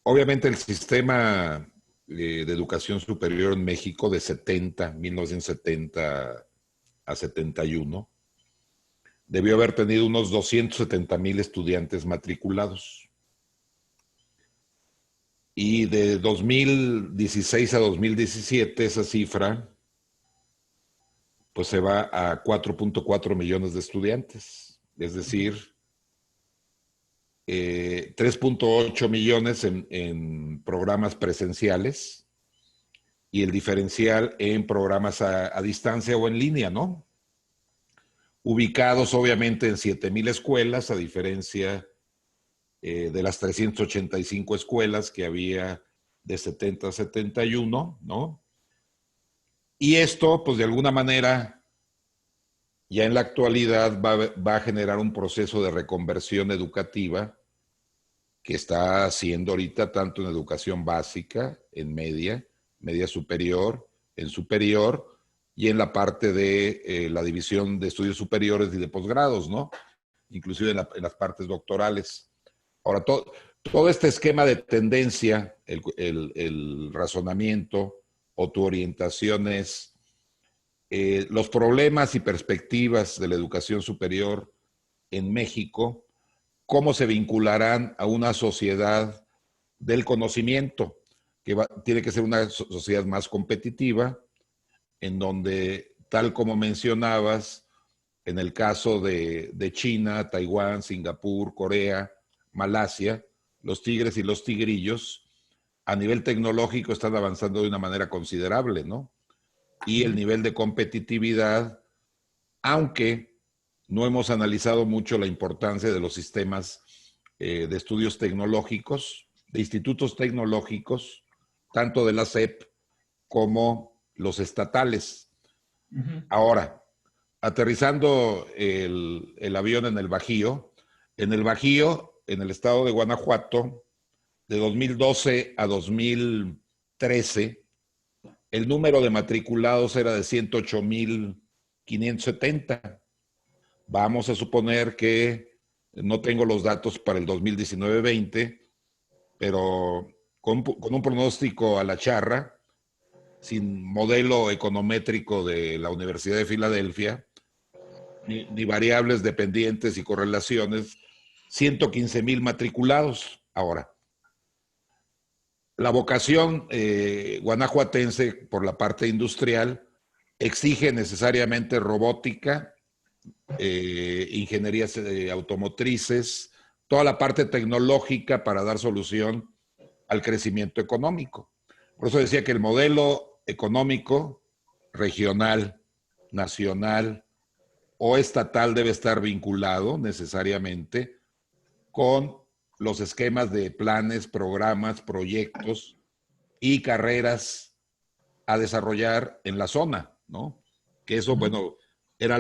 Obviamente el sistema de educación superior en México de 1970 a 71, debió haber tenido unos 270,000 estudiantes matriculados. Y de 2016 a 2017 esa cifra pues se va a 4.4 millones de estudiantes, es decir, 3.8 millones en programas presenciales y el diferencial en programas a distancia o en línea, ¿no? Ubicados obviamente en 7,000 escuelas, a diferencia de las 385 escuelas que había de 70 a 71, ¿no? Y esto, pues de alguna manera, ya en la actualidad va a generar un proceso de reconversión educativa que está haciendo ahorita tanto en educación básica, en media superior, en superior y en la parte de la división de estudios superiores y de posgrados, ¿no? Inclusive en las partes doctorales. Ahora, todo este esquema de tendencia, el razonamiento o tu orientación es los problemas y perspectivas de la educación superior en México, cómo se vincularán a una sociedad del conocimiento, que tiene que ser una sociedad más competitiva, en donde, tal como mencionabas, en el caso de China, Taiwán, Singapur, Corea, Malasia, los tigres y los tigrillos, a nivel tecnológico están avanzando de una manera considerable, ¿no? Y el nivel de competitividad, aunque no hemos analizado mucho la importancia de los sistemas de estudios tecnológicos, de institutos tecnológicos, tanto de la SEP como los estatales. Ujú. Ahora, aterrizando el avión en el Bajío, en el estado de Guanajuato, de 2012 a 2013, el número de matriculados era de 108,570. Vamos a suponer que no tengo los datos para el 2019-20, pero con un pronóstico a la charra, sin modelo econométrico de la Universidad de Filadelfia, ni variables dependientes y correlaciones, 115,000 matriculados. Ahora, la vocación guanajuatense por la parte industrial exige necesariamente robótica, ingenierías automotrices, toda la parte tecnológica para dar solución al crecimiento económico. Por eso decía que el modelo económico regional, nacional o estatal debe estar vinculado necesariamente con los esquemas de planes, programas, proyectos y carreras a desarrollar en la zona, ¿no? Que eso, bueno, era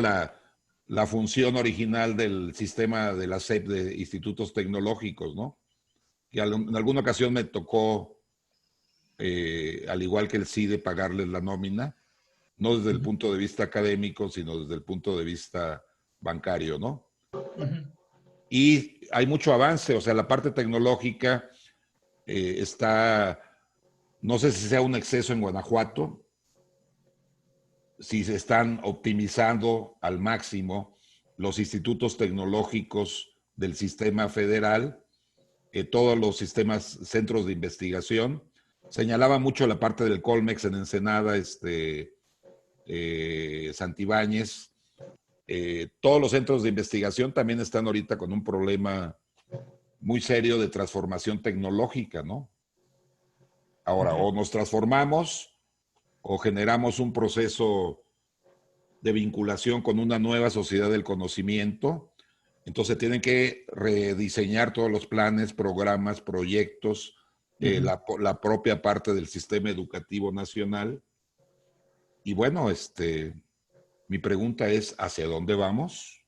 la función original del sistema de la SEP de institutos tecnológicos, ¿no? Que en alguna ocasión me tocó, al igual que el CIDE, pagarles la nómina, no desde el punto de vista académico, sino desde el punto de vista bancario, ¿no? Y hay mucho avance, o sea, la parte tecnológica está, no sé si sea un exceso en Guanajuato, si se están optimizando al máximo los institutos tecnológicos del sistema federal, todos los sistemas, centros de investigación. Señalaba mucho la parte del Colmex en Ensenada, Santibáñez. Todos los centros de investigación también están ahorita con un problema muy serio de transformación tecnológica, ¿no? Ahora, o nos transformamos o generamos un proceso de vinculación con una nueva sociedad del conocimiento. Entonces tienen que rediseñar todos los planes, programas, proyectos, la propia parte del sistema educativo nacional. Y bueno, mi pregunta es, ¿hacia dónde vamos?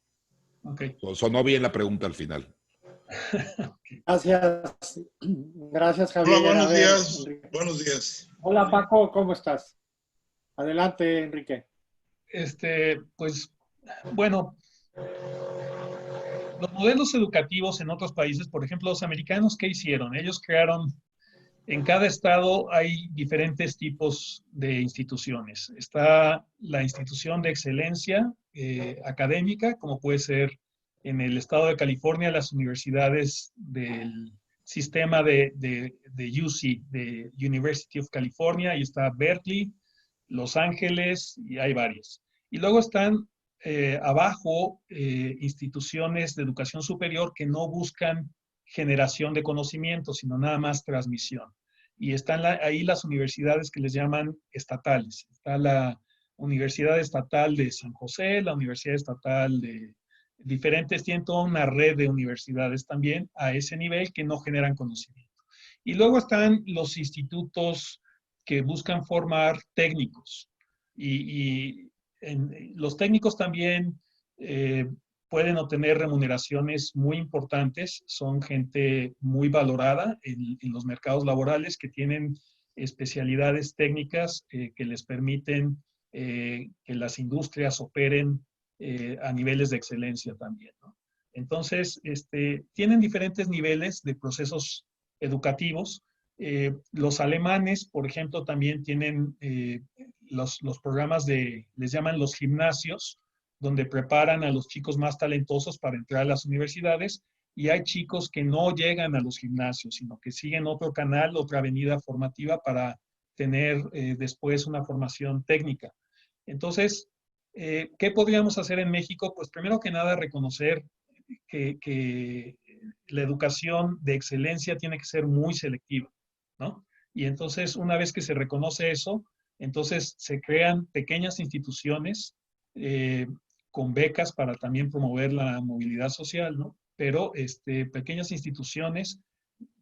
Okay. Sonó bien la pregunta al final. Gracias. Gracias, Javier. Hola, buenos días. Buenos días. Hola, Paco, ¿cómo estás? Adelante, Enrique. Pues, bueno, los modelos educativos en otros países, por ejemplo, los americanos, ¿qué hicieron? Ellos crearon, en cada estado hay diferentes tipos de instituciones. Está la institución de excelencia académica, como puede ser en el estado de California, las universidades del sistema de UC, de University of California, y está Berkeley, Los Ángeles, y hay varias. Y luego están abajo instituciones de educación superior que no buscan generación de conocimiento, sino nada más transmisión. Y están ahí las universidades que les llaman estatales. Está la Universidad Estatal de San José, la Universidad Estatal de diferentes, tienen toda una red de universidades también a ese nivel que no generan conocimiento. Y luego están los institutos que buscan formar técnicos. Los técnicos también pueden obtener remuneraciones muy importantes, son gente muy valorada en los mercados laborales que tienen especialidades técnicas que les permiten que las industrias operen a niveles de excelencia también, ¿no? Entonces, tienen diferentes niveles de procesos educativos. Los alemanes, por ejemplo, también tienen los programas les llaman los gimnasios, donde preparan a los chicos más talentosos para entrar a las universidades, y hay chicos que no llegan a los gimnasios, sino que siguen otro canal, otra avenida formativa para tener después una formación técnica. Entonces, ¿qué podríamos hacer en México? Pues primero que nada reconocer que la educación de excelencia tiene que ser muy selectiva, ¿no? Y entonces, una vez que se reconoce eso, entonces se crean pequeñas instituciones con becas para también promover la movilidad social, ¿no? Pero pequeñas instituciones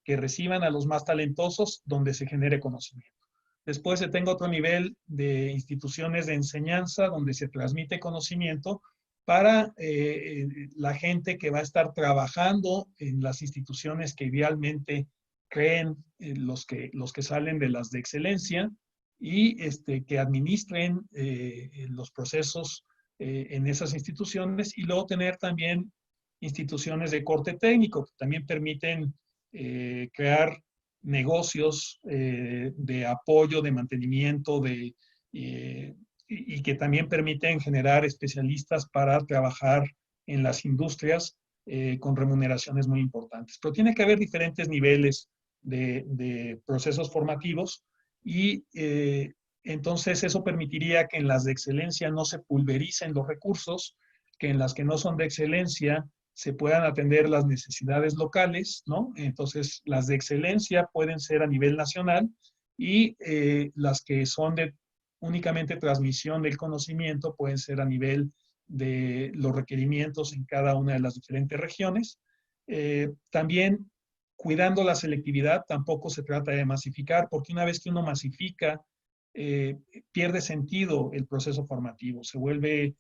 que reciban a los más talentosos donde se genere conocimiento. Después se tenga otro nivel de instituciones de enseñanza donde se transmite conocimiento para la gente que va a estar trabajando en las instituciones que idealmente creen los que salen de las de excelencia y que administren los procesos en esas instituciones, y luego tener también instituciones de corte técnico que también permiten crear negocios de apoyo, de mantenimiento, y que también permiten generar especialistas para trabajar en las industrias con remuneraciones muy importantes. Pero tiene que haber diferentes niveles de procesos formativos y entonces eso permitiría que en las de excelencia no se pulvericen los recursos, que en las que no son de excelencia se puedan atender las necesidades locales, ¿no? Entonces, las de excelencia pueden ser a nivel nacional y las que son de únicamente transmisión del conocimiento pueden ser a nivel de los requerimientos en cada una de las diferentes regiones. También, cuidando la selectividad, tampoco se trata de masificar, porque una vez que uno masifica, pierde sentido el proceso formativo, se vuelve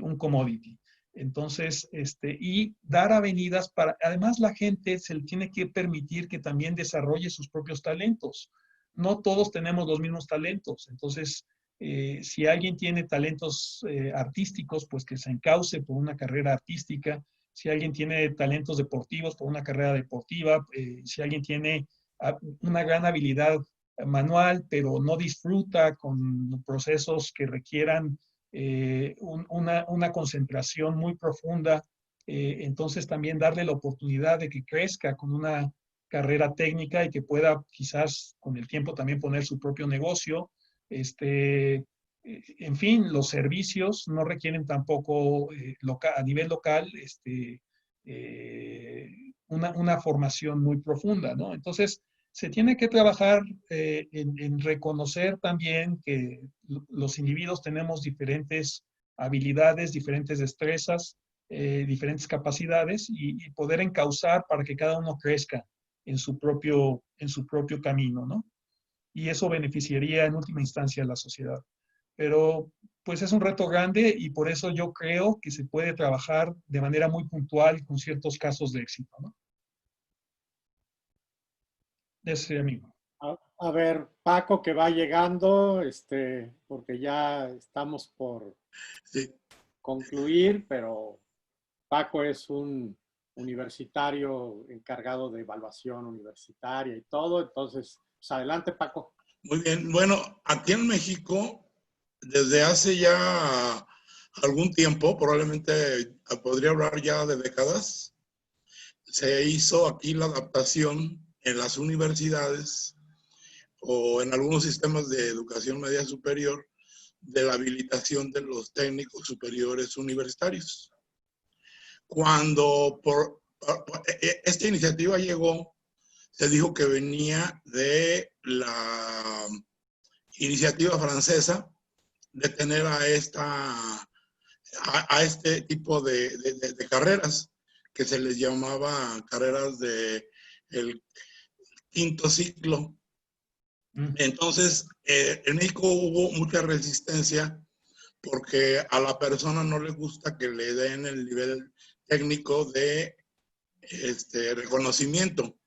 un commodity. Entonces, y dar avenidas para, además la gente se le tiene que permitir que también desarrolle sus propios talentos. No todos tenemos los mismos talentos. Entonces, si alguien tiene talentos artísticos, pues que se encauce por una carrera artística. Si alguien tiene talentos deportivos, por una carrera deportiva. Si alguien tiene una gran habilidad manual, pero no disfruta con procesos que requieran una concentración muy profunda, entonces también darle la oportunidad de que crezca con una carrera técnica y que pueda quizás con el tiempo también poner su propio negocio. En fin, los servicios no requieren tampoco a nivel local una formación muy profunda, ¿no? Entonces, se tiene que trabajar en reconocer también que los individuos tenemos diferentes habilidades, diferentes destrezas, diferentes capacidades y poder encauzar para que cada uno crezca en su propio camino, ¿no? Y eso beneficiaría en última instancia a la sociedad. Pero pues es un reto grande y por eso yo creo que se puede trabajar de manera muy puntual con ciertos casos de éxito, ¿no? Ese amigo. A ver, Paco, que va llegando, porque ya estamos por concluir, pero Paco es un universitario encargado de evaluación universitaria y todo. Entonces, pues adelante, Paco. Muy bien. Bueno, aquí en México, desde hace ya algún tiempo, probablemente podría hablar ya de décadas, se hizo aquí la adaptación en las universidades o en algunos sistemas de educación media superior de la habilitación de los técnicos superiores universitarios. Cuando esta iniciativa llegó, se dijo que venía de la iniciativa francesa de tener a este tipo de carreras que se les llamaba carreras de el quinto ciclo. Entonces, en México hubo mucha resistencia porque a la persona no le gusta que le den el nivel técnico de reconocimiento.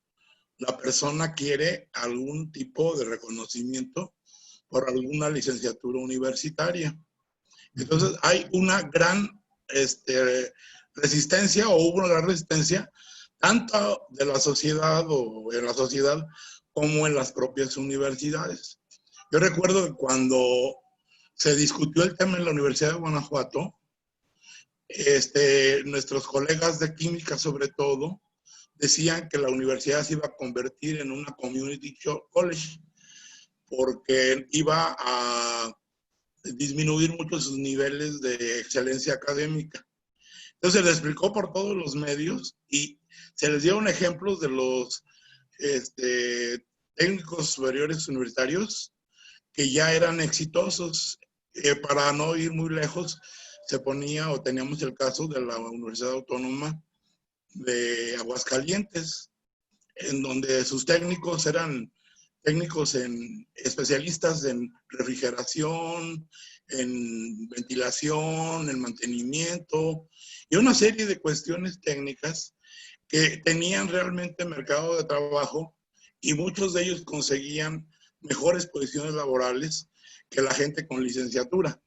La persona quiere algún tipo de reconocimiento por alguna licenciatura universitaria. Entonces, hay una gran resistencia, o hubo una gran resistencia, tanto de la sociedad o en la sociedad como en las propias universidades. Yo recuerdo que cuando se discutió el tema en la Universidad de Guanajuato, nuestros colegas de química sobre todo decían que la universidad se iba a convertir en una community college porque iba a disminuir mucho sus niveles de excelencia académica. Entonces se les explicó por todos los medios y se les dieron ejemplos de los técnicos superiores universitarios que ya eran exitosos. Para no ir muy lejos, se ponía o teníamos el caso de la Universidad Autónoma de Aguascalientes, en donde sus técnicos eran técnicos especialistas en refrigeración, en ventilación, en mantenimiento y una serie de cuestiones técnicas que tenían realmente mercado de trabajo y muchos de ellos conseguían mejores posiciones laborales que la gente con licenciatura.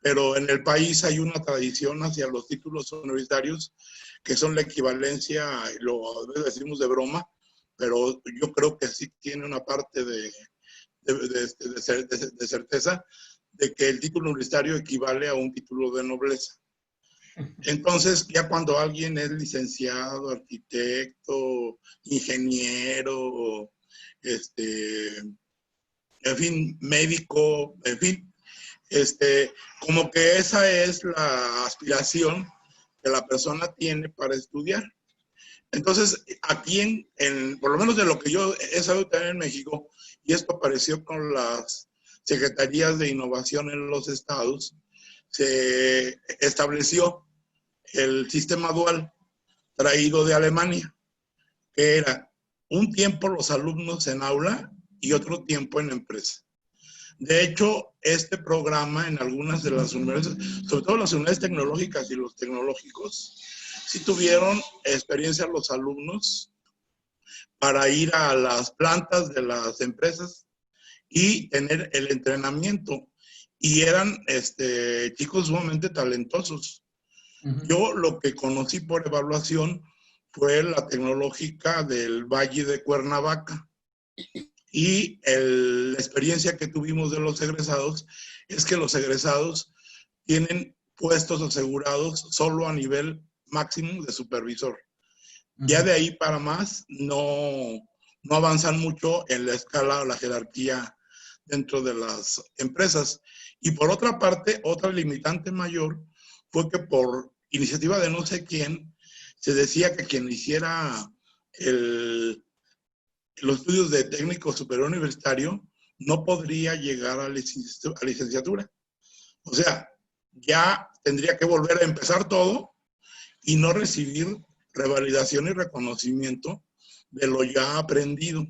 Pero en el país hay una tradición hacia los títulos universitarios que son la equivalencia, lo decimos de broma, pero yo creo que sí tiene una parte de certeza de que el título universitario equivale a un título de nobleza. Entonces, ya cuando alguien es licenciado, arquitecto, ingeniero, en fin, médico, en fin, como que esa es la aspiración que la persona tiene para estudiar. Entonces, aquí, por lo menos de lo que yo he sabido también en México, y esto apareció con las secretarías de innovación en los estados, se estableció el sistema dual traído de Alemania, que era un tiempo los alumnos en aula y otro tiempo en empresa. De hecho, este programa en algunas de las universidades, sobre todo las universidades tecnológicas y los tecnológicos, sí tuvieron experiencia los alumnos para ir a las plantas de las empresas y tener el entrenamiento. Y eran chicos sumamente talentosos. Yo lo que conocí por evaluación fue la tecnológica del Valle de Cuernavaca. Y la experiencia que tuvimos de los egresados es que los egresados tienen puestos asegurados solo a nivel máximo de supervisor. Ya de ahí para más no avanzan mucho en la escala o la jerarquía dentro de las empresas. Y por otra parte, otra limitante mayor fue que por iniciativa de no sé quién, se decía que quien hiciera los estudios de técnico superior universitario no podría llegar a licenciatura. O sea, ya tendría que volver a empezar todo y no recibir revalidación y reconocimiento de lo ya aprendido.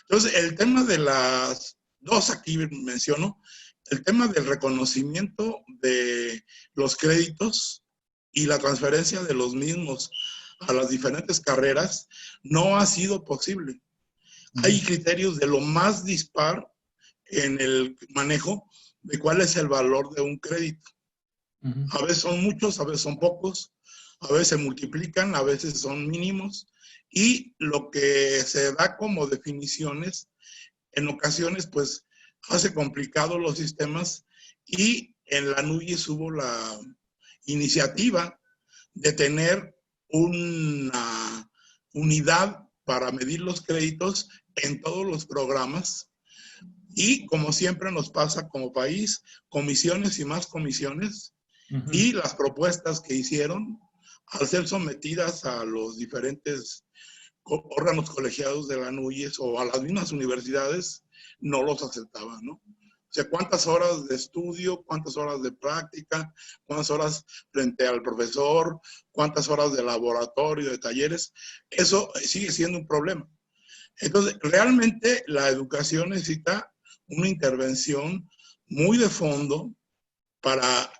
Entonces, el tema de las dos aquí menciono, el tema del reconocimiento de los créditos y la transferencia de los mismos a las diferentes carreras no ha sido posible. Hay criterios de lo más dispar en el manejo de cuál es el valor de un crédito. A veces son muchos, a veces son pocos, a veces se multiplican, a veces son mínimos. Y lo que se da como definiciones, en ocasiones, pues, hace complicados los sistemas. Y en la NUYES hubo la iniciativa de tener una unidad para medir los créditos en todos los programas. Y como siempre nos pasa como país, comisiones y más comisiones. Y las propuestas que hicieron, al ser sometidas a los diferentes órganos colegiados de la NUYES o a las mismas universidades, no los aceptaban, ¿no? O sea, cuántas horas de estudio, cuántas horas de práctica, cuántas horas frente al profesor, cuántas horas de laboratorio, de talleres, eso sigue siendo un problema. Entonces, realmente la educación necesita una intervención muy de fondo para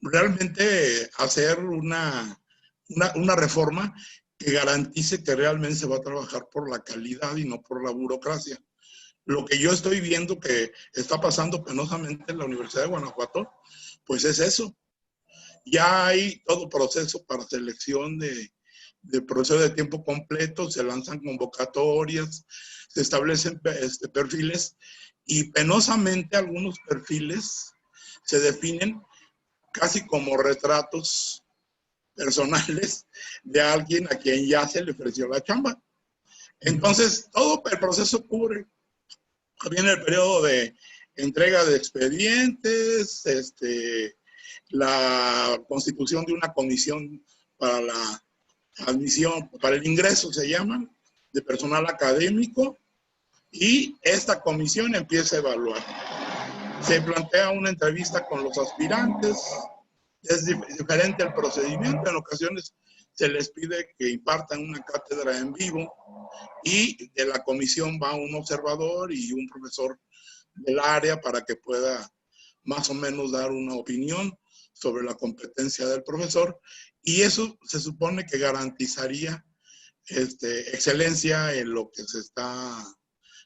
realmente hacer una reforma que garantice que realmente se va a trabajar por la calidad y no por la burocracia. Lo que yo estoy viendo que está pasando penosamente en la Universidad de Guanajuato, pues es eso. Ya hay todo proceso para selección de profesores de tiempo completo, se lanzan convocatorias, se establecen perfiles y penosamente algunos perfiles se definen casi como retratos personales de alguien a quien ya se le ofreció la chamba. Entonces, todo el proceso cubre. Viene el periodo de entrega de expedientes, la constitución de una comisión para la admisión, para el ingreso se llaman, de personal académico, y esta comisión empieza a evaluar. Se plantea una entrevista con los aspirantes, es diferente el procedimiento, en ocasiones se les pide que impartan una cátedra en vivo y de la comisión va un observador y un profesor del área para que pueda más o menos dar una opinión sobre la competencia del profesor, y eso se supone que garantizaría excelencia en lo que se está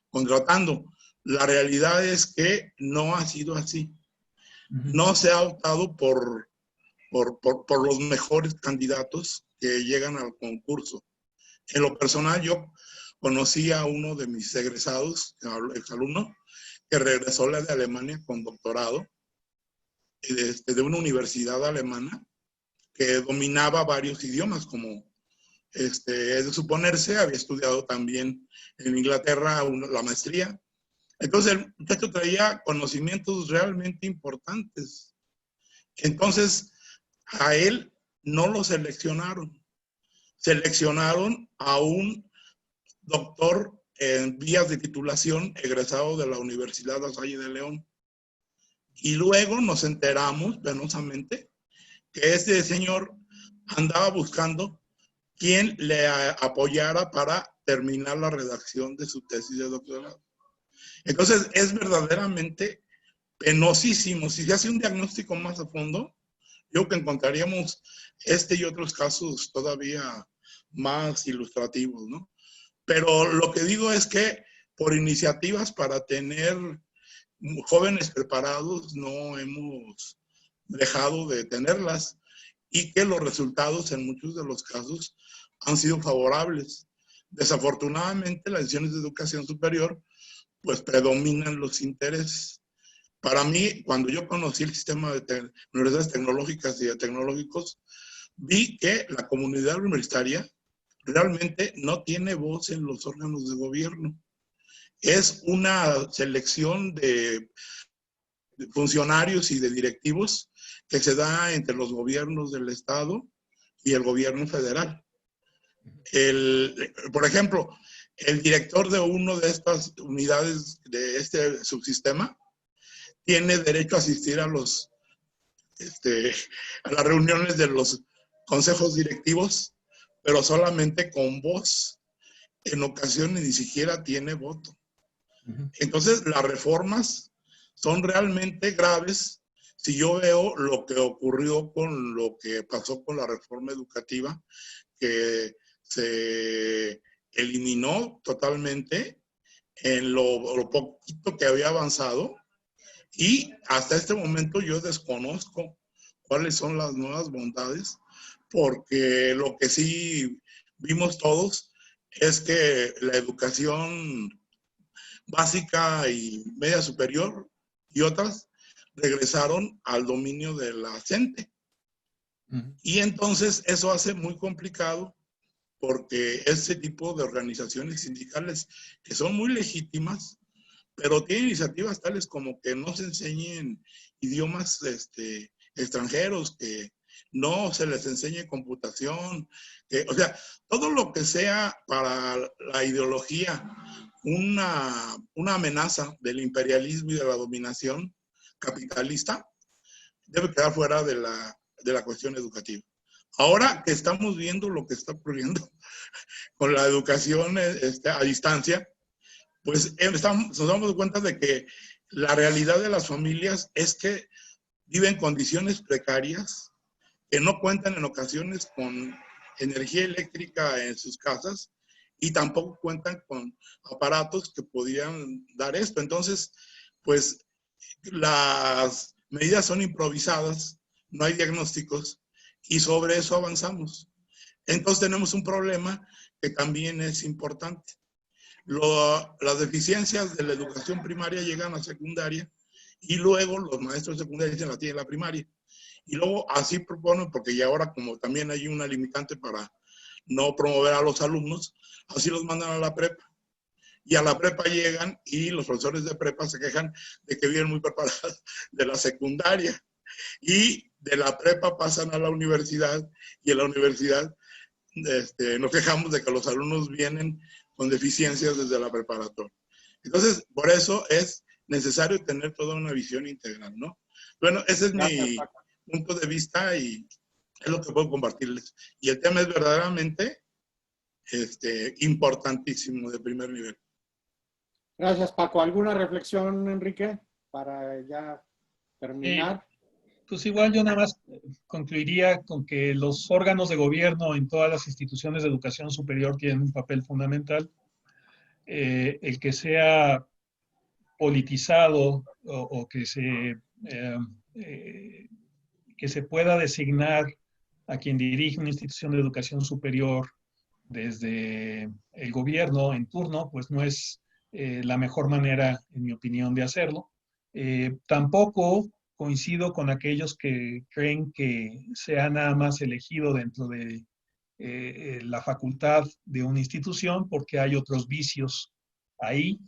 contratando. La realidad es que no ha sido así. No se ha optado por los mejores candidatos que llegan al concurso. En lo personal, yo conocí a uno de mis egresados, exalumno, que regresó de Alemania con doctorado, de una universidad alemana, que dominaba varios idiomas, como es de suponerse, había estudiado también en Inglaterra la maestría. Entonces el muchacho traía conocimientos realmente importantes. Entonces a él no lo seleccionaron. Seleccionaron a un doctor en vías de titulación egresado de la Universidad La Salle de León. Y luego nos enteramos penosamente que este señor andaba buscando quien le apoyara para terminar la redacción de su tesis de doctorado. Entonces es verdaderamente penosísimo. Si se hace un diagnóstico más a fondo, yo creo que encontraríamos este y otros casos todavía más ilustrativos, ¿no? Pero lo que digo es que por iniciativas para tener jóvenes preparados no hemos dejado de tenerlas, y que los resultados en muchos de los casos han sido favorables. Desafortunadamente, las decisiones de educación superior pues predominan los intereses. Para mí, cuando yo conocí el sistema de universidades tecnológicas y de tecnológicos, vi que la comunidad universitaria realmente no tiene voz en los órganos de gobierno. Es una selección de funcionarios y de directivos que se da entre los gobiernos del Estado y el gobierno federal. Por ejemplo, el director de una de estas unidades de este subsistema tiene derecho a asistir a las reuniones de los consejos directivos, pero solamente con voz. En ocasiones ni siquiera tiene voto. Entonces, las reformas son realmente graves. Si yo veo lo que ocurrió con lo que pasó con la reforma educativa, que se eliminó totalmente en lo poquito que había avanzado, y hasta este momento yo desconozco cuáles son las nuevas bondades, porque lo que sí vimos todos es que la educación básica y media superior y otras regresaron al dominio de la CENTE. Y entonces eso hace muy complicado, porque ese tipo de organizaciones sindicales que son muy legítimas, pero tienen iniciativas tales como que no se enseñen idiomas extranjeros, que no se les enseñe computación, o sea, todo lo que sea para la ideología una amenaza del imperialismo y de la dominación capitalista, debe quedar fuera de la cuestión educativa. Ahora que estamos viendo lo que está ocurriendo con la educación a distancia, pues nos damos cuenta de que la realidad de las familias es que viven condiciones precarias, que no cuentan en ocasiones con energía eléctrica en sus casas, y tampoco cuentan con aparatos que podrían dar esto. Entonces, pues las medidas son improvisadas, no hay diagnósticos, y sobre eso avanzamos. Entonces tenemos un problema que también es importante. Las deficiencias de la educación primaria llegan a secundaria, y luego los maestros de secundaria dicen la tienen la primaria. Y luego así proponen, porque ya ahora como también hay una limitante para no promover a los alumnos, así los mandan a la prepa. Y a la prepa llegan y los profesores de prepa se quejan de que vienen muy preparados de la secundaria. Y de la prepa pasan a la universidad, y en la universidad nos quejamos de que los alumnos vienen con deficiencias desde la preparatoria. Entonces, por eso es necesario tener toda una visión integral, ¿no? Bueno, ese es mi punto de vista, y Es lo que puedo compartirles. Y el tema es verdaderamente importantísimo, de primer nivel. Gracias, Paco. ¿Alguna reflexión, Enrique, para ya terminar? Pues igual yo nada más concluiría con que los órganos de gobierno en todas las instituciones de educación superior tienen un papel fundamental. El que sea politizado o que se pueda designar a quien dirige una institución de educación superior desde el gobierno en turno, pues no es la mejor manera, en mi opinión, de hacerlo. Tampoco coincido con aquellos que creen que sea nada más elegido dentro de la facultad de una institución, porque hay otros vicios ahí.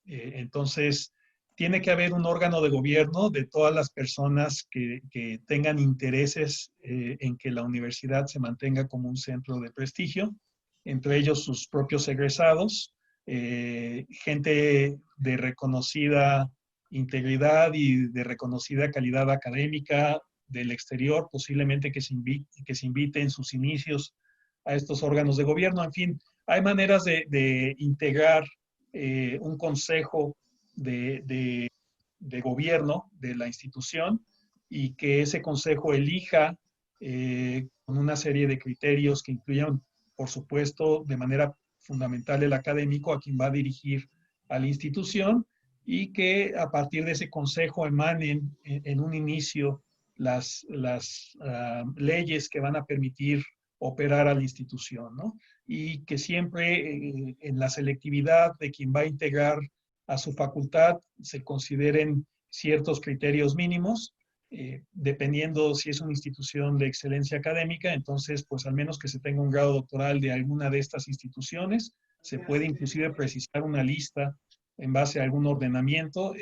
Entonces, tiene que haber un órgano de gobierno de todas las personas que tengan intereses en que la universidad se mantenga como un centro de prestigio, entre ellos sus propios egresados, gente de reconocida integridad y de reconocida calidad académica del exterior, posiblemente que se invite en sus inicios a estos órganos de gobierno. En fin, hay maneras de integrar un consejo de gobierno de la institución y que ese consejo elija con una serie de criterios que incluyan, por supuesto, de manera fundamental el académico a quien va a dirigir a la institución, y que a partir de ese consejo emanen en un inicio las leyes que van a permitir operar a la institución, ¿no? Y que siempre en la selectividad de quien va a integrar a su facultad se consideren ciertos criterios mínimos, dependiendo si es una institución de excelencia académica, entonces pues al menos que se tenga un grado doctoral de alguna de estas instituciones, se puede inclusive precisar una lista en base a algún ordenamiento,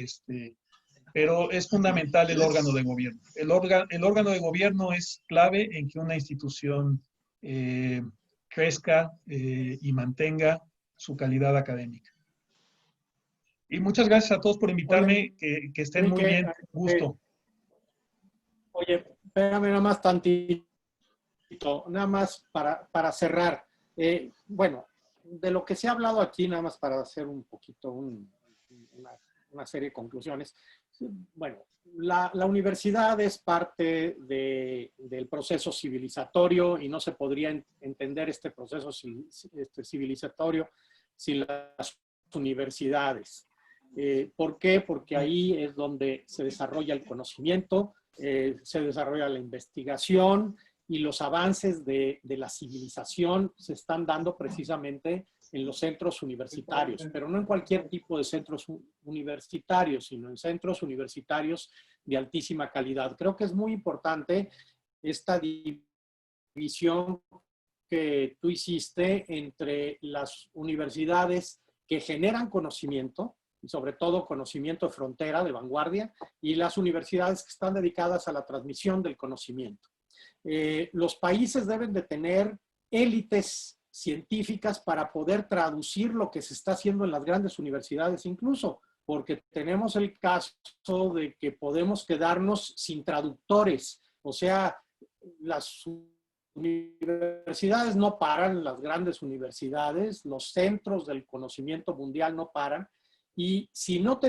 pero es fundamental el órgano de gobierno. El órgano de gobierno es clave en que una institución crezca y mantenga su calidad académica. Y muchas gracias a todos por invitarme, que estén muy bien, gusto. Oye, espérame nada más tantito, nada más para cerrar. Bueno, de lo que se ha hablado aquí, nada más para hacer un poquito una serie de conclusiones. Bueno, la universidad es parte del proceso civilizatorio y no se podría entender este proceso civilizatorio sin las universidades. ¿Por qué? Porque ahí es donde se desarrolla el conocimiento, se desarrolla la investigación, y los avances de la civilización se están dando precisamente en los centros universitarios, pero no en cualquier tipo de centros universitarios, sino en centros universitarios de altísima calidad. Creo que es muy importante esta división que tú hiciste entre las universidades que generan conocimiento, y sobre todo conocimiento de frontera, de vanguardia, y las universidades que están dedicadas a la transmisión del conocimiento. Los países deben de tener élites científicas para poder traducir lo que se está haciendo en las grandes universidades incluso, porque tenemos el caso de que podemos quedarnos sin traductores. O sea, las universidades no paran, las grandes universidades, los centros del conocimiento mundial no paran, y si no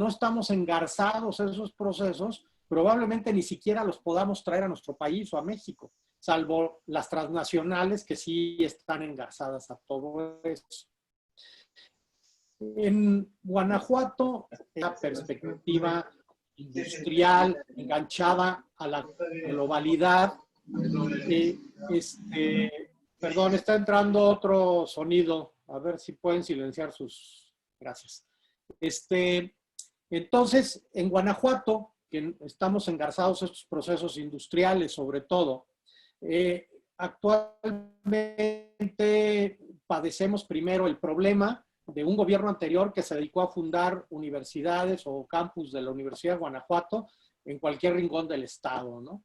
estamos engarzados en esos procesos, probablemente ni siquiera los podamos traer a nuestro país o a México, salvo las transnacionales que sí están engarzadas a todo eso. En Guanajuato, la perspectiva industrial enganchada a la globalidad. Perdón, está entrando otro sonido. A ver si pueden silenciar sus... Gracias. Entonces, en Guanajuato, que estamos engarzados en estos procesos industriales, sobre todo, actualmente padecemos primero el problema de un gobierno anterior que se dedicó a fundar universidades o campus de la Universidad de Guanajuato en cualquier rincón del estado, ¿no?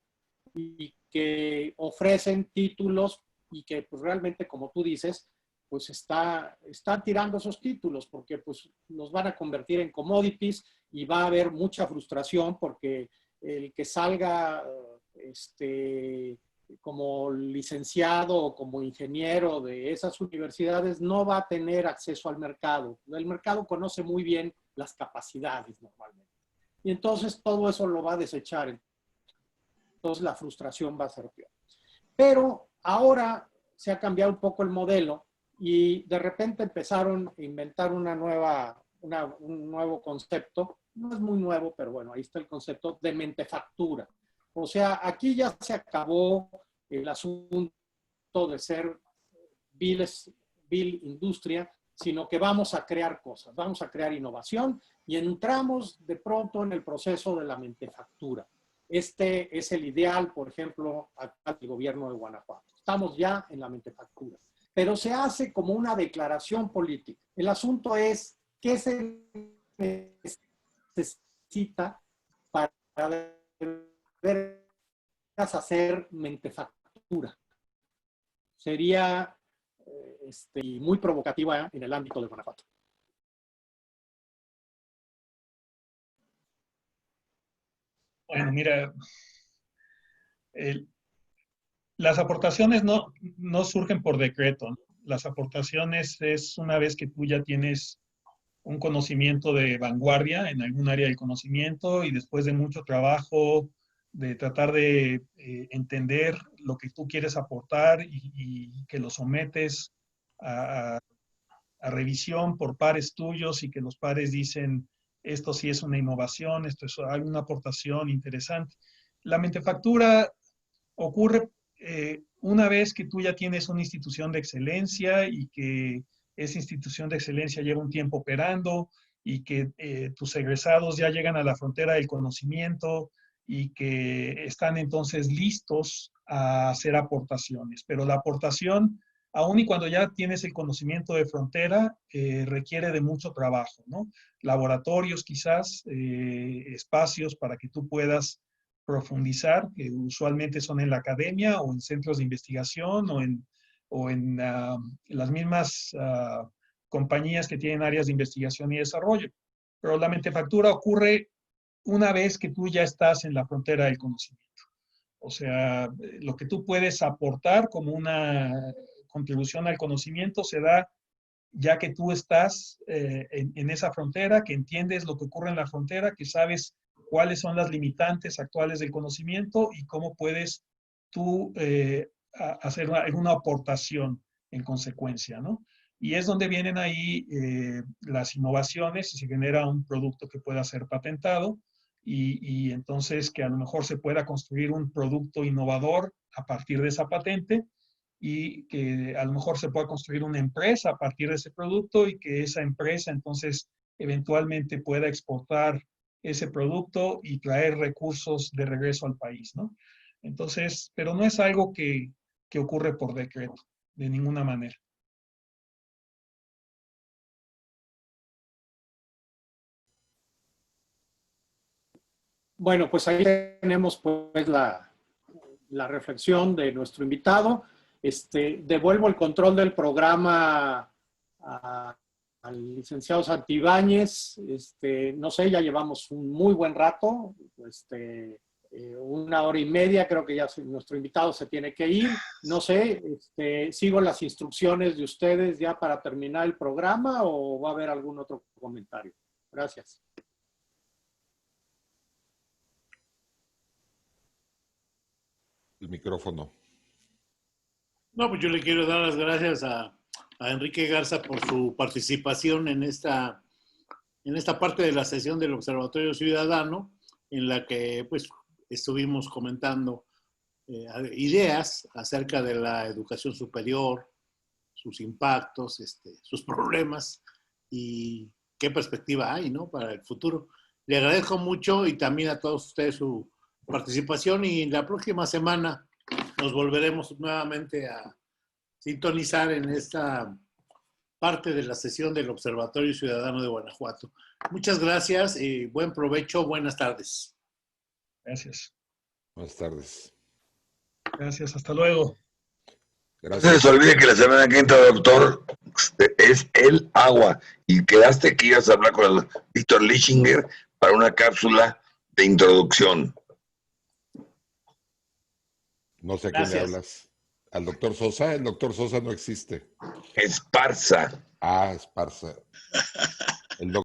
Y que ofrecen títulos y que pues, realmente, como tú dices, pues está tirando esos títulos porque pues los van a convertir en commodities y va a haber mucha frustración porque el que salga como licenciado o como ingeniero de esas universidades no va a tener acceso al mercado. El mercado conoce muy bien las capacidades normalmente. Y entonces todo eso lo va a desechar. Entonces la frustración va a ser peor. Pero ahora se ha cambiado un poco el modelo y de repente empezaron a inventar un nuevo concepto. No es muy nuevo, pero bueno, ahí está el concepto de mentefactura. O sea, aquí ya se acabó el asunto de ser vil industria, sino que vamos a crear cosas, vamos a crear innovación y entramos de pronto en el proceso de la mentefactura. Este es el ideal, por ejemplo, del gobierno de Guanajuato. Estamos ya en la mentefactura, pero se hace como una declaración política. El asunto es qué se necesita para hacer mentefactura. Sería muy provocativa en el ámbito de Guanajuato. Bueno, mira, las aportaciones no surgen por decreto, ¿no? Las aportaciones es una vez que tú ya tienes un conocimiento de vanguardia en algún área del conocimiento y después de mucho trabajo de tratar de entender lo que tú quieres aportar y que lo sometes a revisión por pares tuyos y que los pares dicen esto sí es una innovación, esto es una aportación interesante. La mentefactura ocurre una vez que tú ya tienes una institución de excelencia y que esa institución de excelencia lleva un tiempo operando y que tus egresados ya llegan a la frontera del conocimiento y que están entonces listos a hacer aportaciones. Pero la aportación, aun y cuando ya tienes el conocimiento de frontera, requiere de mucho trabajo, ¿no? Laboratorios quizás, espacios para que tú puedas profundizar, que usualmente son en la academia o en centros de investigación o en las mismas compañías que tienen áreas de investigación y desarrollo. Pero la mentefactura ocurre una vez que tú ya estás en la frontera del conocimiento. O sea, lo que tú puedes aportar como una contribución al conocimiento se da ya que tú estás en esa frontera, que entiendes lo que ocurre en la frontera, que sabes cuáles son las limitantes actuales del conocimiento y cómo puedes tú hacer alguna aportación en consecuencia, ¿no? Y es donde vienen ahí las innovaciones y se genera un producto que pueda ser patentado y entonces que a lo mejor se pueda construir un producto innovador a partir de esa patente y que a lo mejor se pueda construir una empresa a partir de ese producto y que esa empresa entonces eventualmente pueda exportar ese producto y traer recursos de regreso al país, ¿no? Entonces, pero no es algo que ocurre por decreto, de ninguna manera. Bueno, pues ahí tenemos pues la reflexión de nuestro invitado. Devuelvo el control del programa al licenciado Santibáñez. No sé, ya llevamos un muy buen rato, 1 hora y media, creo que ya nuestro invitado se tiene que ir. No sé, ¿sigo las instrucciones de ustedes ya para terminar el programa o va a haber algún otro comentario? Gracias. El micrófono. No, pues yo le quiero dar las gracias a Enrique Garza por su participación en esta parte de la sesión del Observatorio Ciudadano, en la que pues estuvimos comentando ideas acerca de la educación superior, sus impactos, sus problemas y qué perspectiva hay, ¿no?, para el futuro. Le agradezco mucho y también a todos ustedes su participación y la próxima semana nos volveremos nuevamente a sintonizar en esta parte de la sesión del Observatorio Ciudadano de Guanajuato. Muchas gracias y buen provecho. Buenas tardes. Gracias. Buenas tardes. Gracias, hasta luego. Gracias. No se les olvide que la semana que entra, doctor, es el agua. Y quedaste que ibas a hablar con el Víctor Lichinger para una cápsula de introducción. Muy No sé a quién le Gracias. hablas. ¿Al doctor Sosa? El doctor Sosa no existe. Esparza. Ah, Esparza.